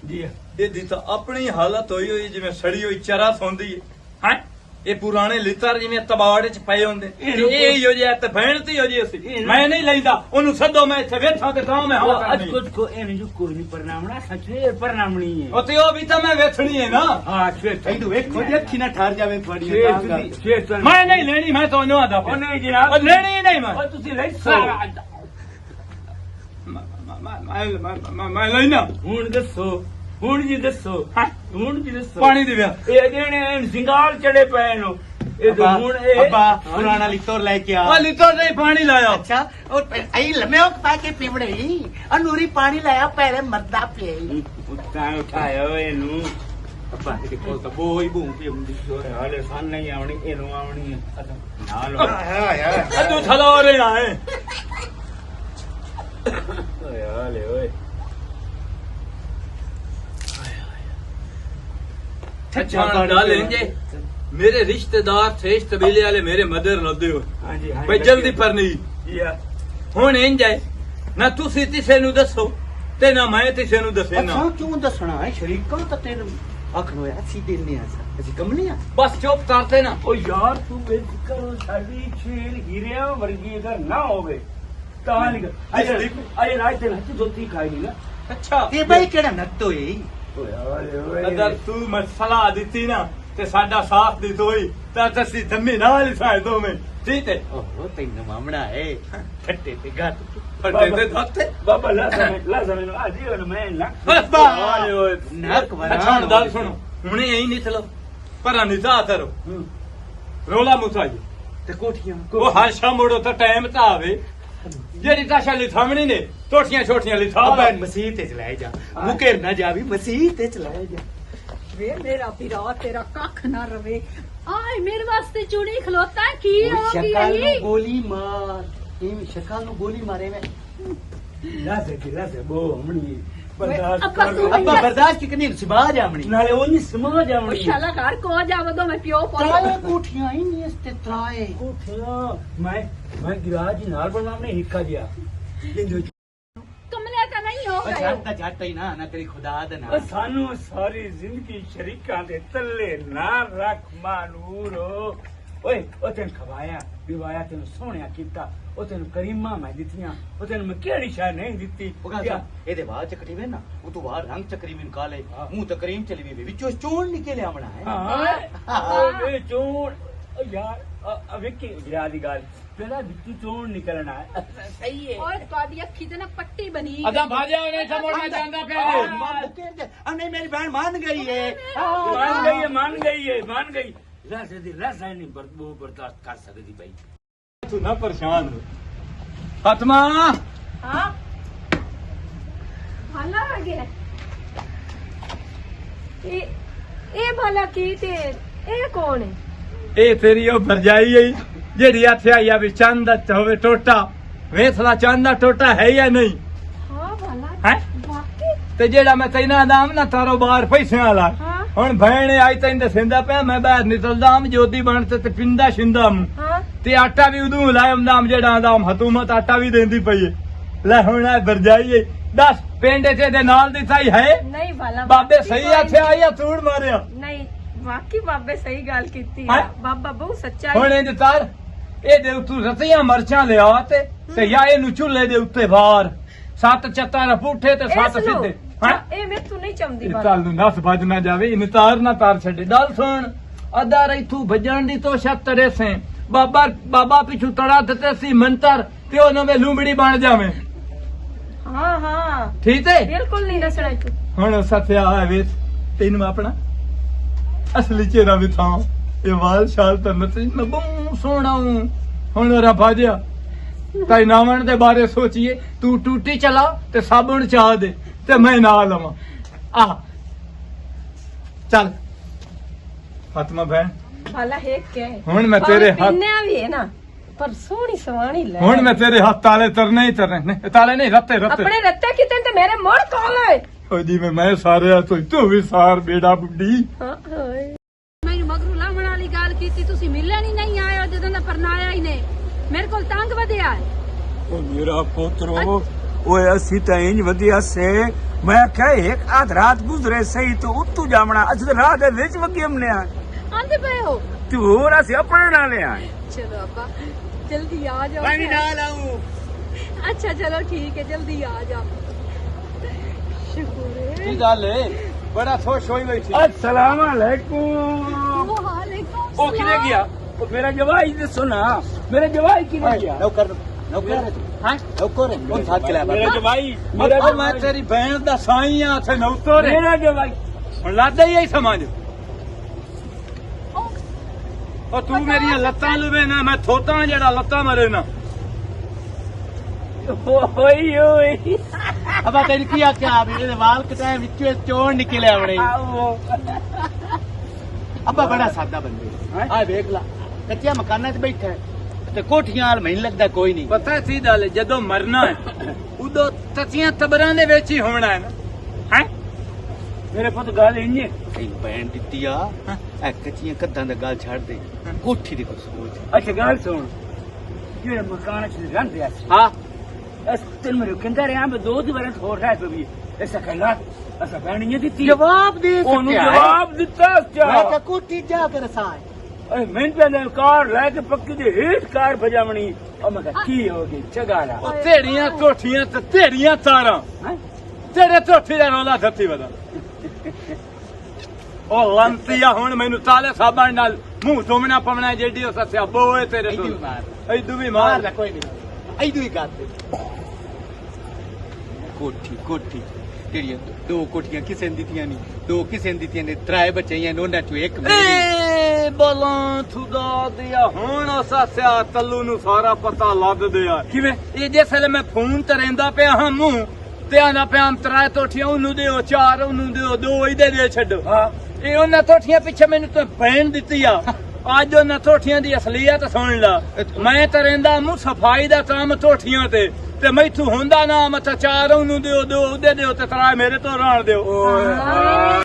ਜੀ ਇਹਦੀ ਤਾਂ ਆਪਣੀ ਹਾਲਤ ਹੋਈ ਹੋਈ ਜਿਵੇਂ ਸੜੀ ਹੋਈ ਚਰਾ ਸੌਂਦੀ ਹੈ ਹੈ ਇਹ ਪੁਰਾਣੇ ਲਿੱਤਰ ਜਿਵੇਂ ਤਬਾੜ ਚ ਪਏ ਹੁੰਦੇ ਇਹ ਹੋ ਜਿਆ ਤੇ ਭੈਣ ਤੇ ਹੋ ਜੀ ਅਸੀਂ ਮੈਂ ਨਹੀਂ ਲੈਂਦਾ ਉਹਨੂੰ ਸੱਦੋ ਮੈਂ ਇੱਥੇ ਵੇਠਾਂ ਤੇ ਤਾਂ ਮੈਂ ਹਾਂ ਅੱਜ ਕੁਝ ਕੋ ਇਹ ਨਹੀਂ ਕੋਈ ਨਹੀਂ ਪਰਨਾਮਣਾ ਸੱਚੇ ਪਰਨਾਮਣੀ ਹੈ ਉਹ ਤੇ ਉਹ ਵੀ ਤਾਂ ਮੈਂ ਵੇਖਣੀ ਹੈ ਨਾ ਹਾਂ ਛੇਤ ਤੈਨੂੰ ਵੇਖੋ ਜੇ ਅੱਖੀ ਨਾ ਠਾਰ ਜਾਵੇ ਤੁਹਾਡੀ ਛੇਤ ਮੈਂ ਨਹੀਂ ਲੈਣੀ ਮੈਂ ਤੁਹਾਨੂੰ ਆਦਾ ਉਹ ਨਹੀਂ ਜਨਾਬ ਉਹ ਲੈਣੀ ਹੀ ਨਹੀਂ ਮੈਂ ਉਹ ਤੁਸੀਂ ਲੈ ਸਾਰਾ ਮੈਂ ਲੈਣਾ ਹੁਣ ਦੱਸੋ ਹੁਣ ਜੀ ਦੱਸੋ ਪਾਣੀ ਦੇ ਵਿਆ ਇਹ ਜਿਹੜੇ ਸਿੰਗਾਲ ਚੜੇ ਪਏ ਨੂੰ ਇਹ ਤਾਂ ਹੁਣ ਇਹ ਅੱਬਾ ਪੁਰਾਣਾ ਲਿੱਤਰ ਲੈ ਕੇ ਆ ਉਹ ਲਿੱਤਰ ਨਹੀਂ ਪਾਣੀ ਲਾਇਆ ਅੱਛਾ ਉਹ ਆਈ ਲੰਮੇ ਉਹ ਪਾ ਕੇ ਪੀਵੜੇ ਅਨੂਰੀ ਪਾਣੀ ਲਾਇਆ ਪਹਿਲੇ ਮਰਦਾ ਪਿਆ ਉੱਤਾਂ ਉਠਾਇਓ ਇਹਨੂੰ ਅੱਬਾ ਇਹ ਕੋਲ ਤਾਂ ਬੋਈ ਬੂੰ ਪੀ ਹੁੰਦੀ ਹਾਲੇ ਸਾਨ ਨਹੀਂ ਆਉਣੀ ਇਹਨੂੰ ਆਉਣੀ ਹੈ ਨਾਲ ਆਇਆ ਤੂੰ ਥਲਾ ਰਿਹਾ ਹੈ ਓਏ ਹਾਲੇ ਓਏ अच्छा डाल लेंगे मेरे रिश्तेदार थे इस कबीले वाले मेरे मदर लदे हो ਹਾਂਜੀ भाई जल्दी पर नहीं ਯਾ ਹੁਣ ਇੰਜ ਹੈ ਨਾ ਤੁਸੀਂ ਕਿਸੇ ਨੂੰ ਦੱਸੋ ਤੇ ਨਾ ਮੈਂ ਕਿਸੇ ਨੂੰ ਦੱਸੇ ਨਾ ਅੱਛਾ ਕਿਉਂ ਦੱਸਣਾ ਹੈ ਸ਼ਰੀਕਾਂ ਤਾਂ ਤੈਨੂੰ ਆਖਣੋ ਆ ਅਸੀਂ ਦਿੰਨੇ ਆ ਅਸੀਂ ਕਮਲੇ ਆ ਬਸ ਚੁੱਪ ਕਰਦੇ ਨਾ ਉਹ ਯਾਰ ਤੂੰ ਬੇਫਿਕਰ ਸਾਡੀ ਛੇਲ ਹੀਰਿਆਂ ਵਰਗੀ ਅਗਰ ਨਾ ਹੋਵੇ ਤਾਂ ਨਹੀਂ ਅਜੇ ਰਾਜ ਤੇ ਹੱਥ ਦੋਤੀ ਖਾਈ ਨਹੀਂ ਨਾ ਅੱਛਾ ਤੇ ਬਈ ਕਿਹੜਾ ਨੱਤ ਹੋਈ ਓਏ ਹਾਲੇ ਓਏ ਅਗਰ ਤੂੰ ਮੈਂ ਸਲਾਹ ਦਿੱਤੀ ਨਾ ਤੇ ਸਾਡਾ ਸਾਥ ਦੀ ਦੋਈ ਤਾਂ ਅਸੀਂ ਧੰਮੀ ਨਾਲ ਹੀ ਸਾਇ ਦੋਵੇਂ ਠੀਕ ਹੈ ਓਹ ਤੈਨੂੰ ਮਾਮਣਾ ਹੈ ਠੱਟੇ ਤੇ ਗੱਤ ਫੱਟੇ ਤੇ ਧੱਤੇ ਬਾਬਾ ਲਾ ਜ਼ਮੀਨ ਆ ਜੀ ਉਹ ਮੈਂ ਨਾ ਅੱਬਾ ਹਾਲੇ ਓਏ ਨੱਕ ਵਰਾ ਅੱਛਾ ਹੁਣ ਗੱਲ ਸੁਣੋ ਹੁਣੇ ਐਂ ਨਹੀਂ ਚਲੋ ਪਰ ਨਿਜ਼ਾ ਕਰੋ ਰੋਲਾ ਮੁਸਾਈ ਤੇ ਕੋਠੀਆਂ ਉਹ ਹਰ ਸ਼ਾਮ ਮੋੜੋ ਤਾਂ ਟਾਈਮ ਤਾਂ ਆਵੇ ਜਿਹੜੀ ਤਾਸ਼ਾ ਲਿਥਾਵਣੀ ਨੇ ਟੋਟੀਆਂ ਛੋਟੀਆਂ ਲਿਥਾ ਅੱਬਾ ਮਸੀਹ ਤੇ ਚਲਾਏ ਜਾ ਮੁਕੇਰ ਨਾ ਜਾਵੀ ਮਸੀਹ ਤੇ ਚਲਾਏ ਜਾ ਵੇ ਮੇਰਾ ਵੀਰਾ ਤੇਰਾ ਕੱਖ ਨਾ ਰਵੇ ਆਏ ਮੇਰੇ ਵਾਸਤੇ ਚੂੜੀ ਖਲੋਤਾ ਕੀ ਹੋ ਸ਼ਕਲ ਨੂੰ ਗਈ ਗੋਲੀ ਮਾਰ ਇਹ ਸ਼ਕਲ ਨੂੰ ਗੋਲੀ ਮਾਰੇ ਮੈਂ ਲਾਜ਼ੇ ਬੋ ਹਮਣੀ ਅੱਬਾ ਤੂੰ ਅੱਬਾ ਬਰਦਾਸ਼ਤ ਕਿੰਨੀ ਸਿਬਾ ਜਾਮਣੀ ਨਾਲੇ ਉਹ ਨਹੀਂ ਸਮਝ ਜਾਵਣੀ ਸ਼ਾਲਾ ਘਰ ਕੋ ਜਾਵਦੋ ਮੈਂ ਪਿਓ ਤਰਾਏ ਪੋਲ ਕੋਠੀਆਂ ਹੀ ਨਹੀਂ ਤੇ ਤਰਾਏ ਕੋਠਿਆ ਮੈਂ ਗਿਰਾਜ ਨਾਲ ਬਣਾਉਣੇ ਹਿੱਕਾ ਗਿਆ ਕਮਲੇ ਤਾਂ ਨਹੀਂ ਹੋ ਅੱਛਾ ਗਏ ਤਾਂ ਜੱਟ ਹੀ ਨਾ ਤੇਰੀ ਖੁਦਾ ਦੇ ਉਹ ਨਾਲ ਸਾਨੂੰ ਸਾਰੀ ਜ਼ਿੰਦਗੀ ਸ਼ਰੀਕਾਂ ਦੇ ਤੱਲੇ ਨਾ ਰੱਖ ਮਾਨੂਰੋ ਓਏ ਉਹ ਤੈਨੂੰ ਖਵਾਇਆ ਵਿਵਾਇਆ ਤੈਨੂੰ ਸੋਹਣਿਆ ਕੀਤਾ ਉਹ ਤੈਨੂੰ ਕਰੀਮਾਂ ਮੈਂ ਦਿੱਤੀਆਂ ਉਹ ਤੈਨੂੰ ਮੈਂ ਕਿਹੜੀ ਸ਼ੈ ਨਹੀਂ ਦਿੱਤੀ ਉਹ ਕਹਿੰਦਾ ਇਹਦੇ ਬਾਅਦ ਚੱਕਰੀ ਵੇ ਨਾ ਉਹ ਤੋਂ ਬਾਹਰ ਰੰਗ ਚੱਕਰੀ ਮੈਨੂੰ ਕਾਲੇ ਮੂੰਹ ਤਕਰੀਮ ਚਲੀ ਵੀ ਵਿੱਚੋਂ ਚੋਣ ਨਿਕਲੇ ਆਵਣਾ ਹੈ ਹਾਂ ਓਏ ਚੋਣ ਓ ਯਾਰ ਵੇਖੀ ਵਿਰਾ ਦੀ ਗੱਲ ਪਹਿਲਾਂ ਵਿੱਚੋਂ ਚੋਣ ਨਿਕਲਣਾ ਸਹੀ ਹੈ ਓਏ ਤੁਹਾਡੀ ਅੱਖੀ ਤੇ ਨਾ ਪੱਟੀ ਬਣੀ ਅਦਾ ਭਾਜਿਆ ਉਹਨੇ ਸਮੋੜਨਾ ਜਾਂਦਾ ਪਿਆ ਨਹੀਂ ਮੇਰੀ ਭੈਣ ਮੰਨ ਗਈ ਏ ਮੰਨ ਗਈ ਰਸੇ ਦੀ ਰਸਾ ਨਹੀਂ ਬਰਦਾਸ਼ਤ ਕਰ ਸਕਦੀ ਭਾਈ ਤੂੰ ਨਾ ਪਰੇਸ਼ਾਨ ਹੋ ਫਾਤਮਾ ਹਾਂ ਭਾਲਾ ਆ ਗਿਆ ਇਹ ਭਾਲਾ ਕੀ ਤੇ ਇਹ ਕੌਣ ਹੈ ਇਹ ਤੇਰੀ ਉਹ ਭਰਜਾਈ ਹੈ ਜਿਹੜੀ ਇੱਥੇ ਆਈ ਆ ਵੀ ਚੰਦ ਦਾ ਹੋਵੇ ਟੋਟਾ ਵੇਖਲਾ ਚੰਦ ਦਾ ਟੋਟਾ ਹੈ ਜਾਂ ਨਹੀਂ ਹਾਂ ਭਾਲਾ ਹੈ ਵਾਕਈ ਤੇ ਜਿਹੜਾ ਮੈਂ ਤੈਨਾਂ ਨਾਮ ਨਾ ਤਾਰੋ ਬਾਹਰ ਪੈਸਿਆਂ ਵਾਲਾ ਹਾਂ ਹੁਣ ਭੈਣ ਆਈ ਤੈਨੂੰ ਦੱਸਿੰਦਾ ਪਿਆ ਮੈਂ ਬਾਹਰ ਨਿਕਲਦਾ ਆਮ ਜੋਤੀ ਬਣ ਤੇ ਪਿੰਦਾ ਸ਼ਿੰਦਾ ਮੂੰ ਹਾਂ ਤੇ ਆਟਾ ਵੀ ਉਦੋਂ ਲਾਇਮ ਨਾਮ ਜਿਹੜਾ ਆਂਦਾ ਹਕੂਮਤ ਆਟਾ ਵੀ ਦਿੰਦੀ ਪਈ ਏ ਲੈ ਹੁਣ ਆ ਭਰਜਾਈ ਏ ਦੱਸ ਪਿੰਡ ਚ ਦੇ ਨਾਲ ਦੀ ਥਾਈ ਹੈ ਨਹੀਂ ਭਾਲਾ ਬਾਬੇ ਸਹੀ ਇੱਥੇ ਆਈ ਆ ਤੂੜ ਮਾਰਿਆ ਨਹੀਂ ਵਾਕਈ ਬਾਬੇ ਸਹੀ ਗੱਲ ਕੀਤੀ ਹੈਂ? ਆ ਬਾਬਾ ਬਹੁਤ ਸੱਚਾ ਹੁਣ ਹੈ ਇੰਜ ਤਾਰ ਇਹਦੇ ਉੱਤੋਂ ਰਤੀਆਂ ਮਰਚਾਂ ਲਿਆ ਤੇ ਯਾ ਇਹਨੂੰ ਚੁੱਲ੍ਹੇ ਦੇ ਉੱਤੇ ਵਾਰ 7 ਚੱਤਾਂ ਪੁੱਠੇ ਤੇ 7 ਸਿੱਧੇ ਇਹ ਮੈਥੋਂ ਨਹੀਂ ਚਮਦੀ ਇਹ ਬਾਲਾ ਕੱਲ ਨੂੰ ਨਸ ਭੱਜ ਨਾ ਜਾਵੇ ਇਹਨੂੰ ਤਾਰ ਨਾ ਤਾਰ ਛੱਡੇ ਡਲ ਸੁਣ ਅਦਾ ਇਥੋਂ ਭੱਜਣ ਦੀ ਤੋਂ ਛੱਤਰੇ ਸੇ ਬਾਬਾ ਪਿਛੂ ਤੜਾ ਦਿੱਤੇ ਸੀ ਮੰਤਰ ਤੇ ਉਹ ਨਵੇਂ ਲੂੰਬੜੀ ਬਣ ਜਾਵੇ ਹਾਂ ਹਾਂ ਠੀਕ ਹੈ ਬਿਲਕੁਲ ਨਹੀਂ ਦੱਸਣਾ ਤੂੰ ਹੁਣ ਸੱਥਿਆ ਹੈ ਵੇ ਤੈਨੂੰ ਆਪਣਾ ਅਸਲੀ ਚਿਹਰਾ ਵੀ ਥਾਂ ਇਹ ਵਾਲ ਸ਼ਾਲ ਤਾਂ ਨਤੀ ਮੈਂ ਬੂੰ ਸੋਹਣਾ ਹੂੰ ਹੁਣ ਰਾ ਭਾਜਿਆ ਤਾਈ ਨਾਮਣ ਦੇ ਬਾਰੇ ਸੋਚੀਏ ਤੂੰ ਟੂਟੀ ਚਲਾ ਤੇ ਸਾਬਣ ਚਾਹ ਦੇ ਤੇ ਮੈਂ ਨਾ ਲਵਾਂ ਆ ਚੱਲ ਫਾਤਮਾ ਭੈਣ ਭਾਲਾ ਹੈ ਕਿ ਹੁਣ ਮੈਂ ਤੇਰੇ ਹੱਥ ਪਿੰਨਿਆ ਵੀ ਹੈ ਨਾ ਪਰ ਸੋਹਣੀ ਸਵਾਣੀ ਲੈ ਹੁਣ ਮੈਂ ਤੇਰੇ ਹੱਥ ਤਾਲੇ ਤਰਨੇ ਹੀ ਤਰਨੇ ਨਹੀਂ ਤਾਲੇ ਨਹੀਂ ਰੱਤੇ ਆਪਣੇ ਰੱਤੇ ਕਿਤੇ ਤੇ ਮੇਰੇ ਮੋੜ ਕੋਲ ਹੈ ਓ ਜੀ ਮੈਂ ਸਾਰਿਆ ਤੂੰ ਵੀ ਸਾਰ ਬੇੜਾ ਬੁੱਢੀ ਹਾਂ ਹਾਏ ਮੈਨੂੰ ਮਗਰੂ ਲਾਵਣ ਵਾਲੀ ਗੱਲ ਕੀਤੀ ਤੁਸੀਂ ਮਿਲਣ ਹੀ ਨਹੀਂ ਆਏ ਹੋ ਜਦੋਂ ਦਾ ਪਰਨਾਇਆ ਹੀ ਨੇ ਮੇਰੇ ਕੋਲ ਤੰਗ ਵਧਿਆ ਹੈ ਓ ਮੇਰਾ ਪੁੱਤਰੋ ਓਏ ਅਸੀਂ ਤਾਂ ਇੰਜ ਵਧੀਆ ਸੇ ਮੈਂ ਕਿਹਾ ਇੱਕ ਆਧ ਰਾਤ ਗੁਜ਼ਰੇ ਸਹੀ ਤੋਂ ਉੱਤੋਂ ਜਾਵਣਾ ਅਸੀਂ ਰਾਤ ਦੇ ਵਿੱਚ ਵਗਿਆਮਨੇ ਆ ਆਂਦੇ ਪਏ ਹੋ ਤੂੰ ਹੋਰ ਅਸੀਂ ਆਪਣੇ ਨਾਲ ਆਏ ਚਲੋ ਅੱਬਾ ਜਲਦੀ ਆ ਜਾਓ ਪਾਣੀ ਨਾਲ ਆਉਂ ਅੱਛਾ ਚਲੋ ਠੀਕ ਹੈ ਜਲਦੀ ਆ ਜਾਓ ਸ਼ੁਕਰ ਹੈ ਕੀ ਗੱਲ ਏ ਬੜਾ ਖੁਸ਼ ਹੋਈ ਬੈਠੀ अस्सलाम वालेकुम ਵਾਲੇਕੁਮ ओ किने गया ओ मेरा जवाई ने सुना मेरा जवाई किने गया ਨੌਕਰ ਹੈ ਤੂੰ ਹਾਂ ਨੌਕਰ ਹੈ ਉਹ ਸਾਥ ਚਲਾ मेरा जवाई ਮੇਰਾ ਮੈਂ ਤੇਰੀ ਭੈਣ ਦਾ ਸਾਈ ਆ ਤੇ ਨੌਤੋ ਰੇ मेरा जवाई ਹੁਣ ਲਾਦਾ ਹੀ ਆਈ ਸਮਝ ਉਹ ਤੂੰ ਮੇਰੀਆਂ ਲੱਤਾਂ ਲਵੇ ਨਾ ਮੈਂ ਥੋਤਾ ਜਿਹੜਾ ਲੱਤਾਂ ਮਰੇ ਨਾ ओए ओए ਅਬਾ ਤੈਨੂੰ ਕੀ ਆਖਿਆ ਵੀ ਇਹਦੇ ਵਾਲ ਕਟਾਏ ਵਿੱਚੋਂ ਚੋਣ ਨਿਕਲੇ ਆਉਣੇ आओ ਅੱਬਾ ਬੜਾ ਸਾਦਾ ਬੰਦੇ ਆ ਵੇਖ ਲਾ ਕੱਚਿਆ ਮਕਾਨਾਂ 'ਚ ਬੈਠਾ ਹੈ ਤੇ ਕੋਠੀਆਂ ਹਾਲ ਮੈਨੂੰ ਲੱਗਦਾ ਕੋਈ ਨਹੀਂ ਪਤਾ ਸੀ ਗੱਲ ਜਦੋਂ ਮਰਨਾ ਹੈ ਉਦੋਂ ਤਤੀਆਂ ਤਬਰਾਂ ਦੇ ਵਿੱਚ ਹੀ ਹੋਣਾ ਹੈ ਨਾ ਹੈ मेरे पुत गाल इंजे ਤੈਨੂੰ ਭੈਣ ਦਿੱਤੀ ਆ ਇਹ ਕੱਚੀਆਂ ਕੱਦਾਂ ਦਾ ਗੱਲ ਛੱਡ ਦੇ ਕੋਠੀ ਦੀ ਕੁਛ ਸੋਚ अच्छा गाल सुन जेड़ा मकान च रहंदे आ ਹਾਂ इस दिन मेरे कहंदा रहा मैं 2 दिन हो रहा है भी ऐसा कहला ऐसा कहनी दी ਜਵਾਬ ਦੇ ओनू जवाब दिता ਮੈਂ क्या ਤਾਂ ਕੋਠੀ ਜਾ ਕੇ ਰਸਾਏ अरे मैं पहले कार लेके पक्की दे हेठ कार भजावनी और मैं कहा की हो गई चगाला ਉਹ ਤੇਰੀਆਂ ਕੋਠੀਆਂ ਤੇ ਤੇਰੀਆਂ ਤਾਰਾਂ हैं ਤੇਰੇ ਕੋਠੀ ਦਾ ਰੌਲਾ ਸੱਤੀ ਵਦਾ ਉਹ ਲੰਤੀਆ ਹੁਣ ਮੈਨੂੰ ਤਾਲੇ ਸਾਬਣ ਨਾਲ ਮੂੰਹ ਧੋਮਣਾ ਪਵਣਾ ਜਿਹੜੀ ਉਹ ਸੱਸਿਆ ਬੋਏ ਤੇਰੇ ਐਦੂ ਤੋਂ ਮਾਰ ਐਦੂ ਵੀ ਮਾਰ ਮਾਰ ਲੈ ਕੋਈ ਨਹੀਂ ਐਦੂ ਹੀ ਕਰ ਦੇ ਕੋਠੀ ਜਿਹੜੀਆਂ 2 ਕੋਠੀਆਂ ਕਿਸੇ ਨੇ ਦਿੱਤੀਆਂ ਨਹੀਂ 2 ਕਿਸੇ ਨੇ ਦਿੱਤੀਆਂ ਨੇ 3 ਬੱਚੇ ਨੇ ਉਹਨਾਂ ਚੋਂ ਇੱਕ ਮੇਰੀ ਏ ਬਲਾਂ ਥੁਦਾ ਦਿਆ ਹੁਣ ਉਹ ਸੱਸਿਆ ਤੱਲੂ ਨੂੰ ਸਾਰਾ ਪਤਾ ਲੱਗ ਦਿਆ किवें ਇਹ ਜਿਸ ਵੇਲੇ ਮੈਂ ਫੋਨ ਤੇ ਰਹਿੰਦਾ ਪਿਆ ਹਾਂ ਮੂੰਹ ਤੇ ਆਣਾ ਪਿਆ 3 ਤੋਠੀਆਂ ਉਹਨੂੰ ਦਿਓ 4 ਉਹਨੂੰ ਦਿਓ 2 ਇਹਦੇ ਦੇ ਛੱਡੋ हाँ ਇਹ ਉਹਨਾਂ ਤੋਠੀਆਂ ਪਿੱਛੇ ਮੈਨੂੰ ਤਾਂ ਭੈਣ ਦਿੱਤੀ ਆ ਅੱਜ ਉਹਨਾਂ ਤੋਠੀਆਂ ਦੀ ਅਸਲੀਅਤ ਸੁਣ ਲਾ ਮੈਂ ਤਾਂ ਰਹਿੰਦਾ ਮੂੰਹ ਸਫਾਈ ਦਾ ਕੰਮ ਤੋਠੀਆਂ ਤੇ ਮੈਥੋਂ ਹੁੰਦਾ ਨਾ ਮਤਾ 4 ਉਹਨੂੰ ਦਿਓ 2 ਉਹਦੇ ਦਿਓ ਤੇ 3 ਮੇਰੇ ਤੋਂ ਰਹਿਣ ਦਿਓ ओए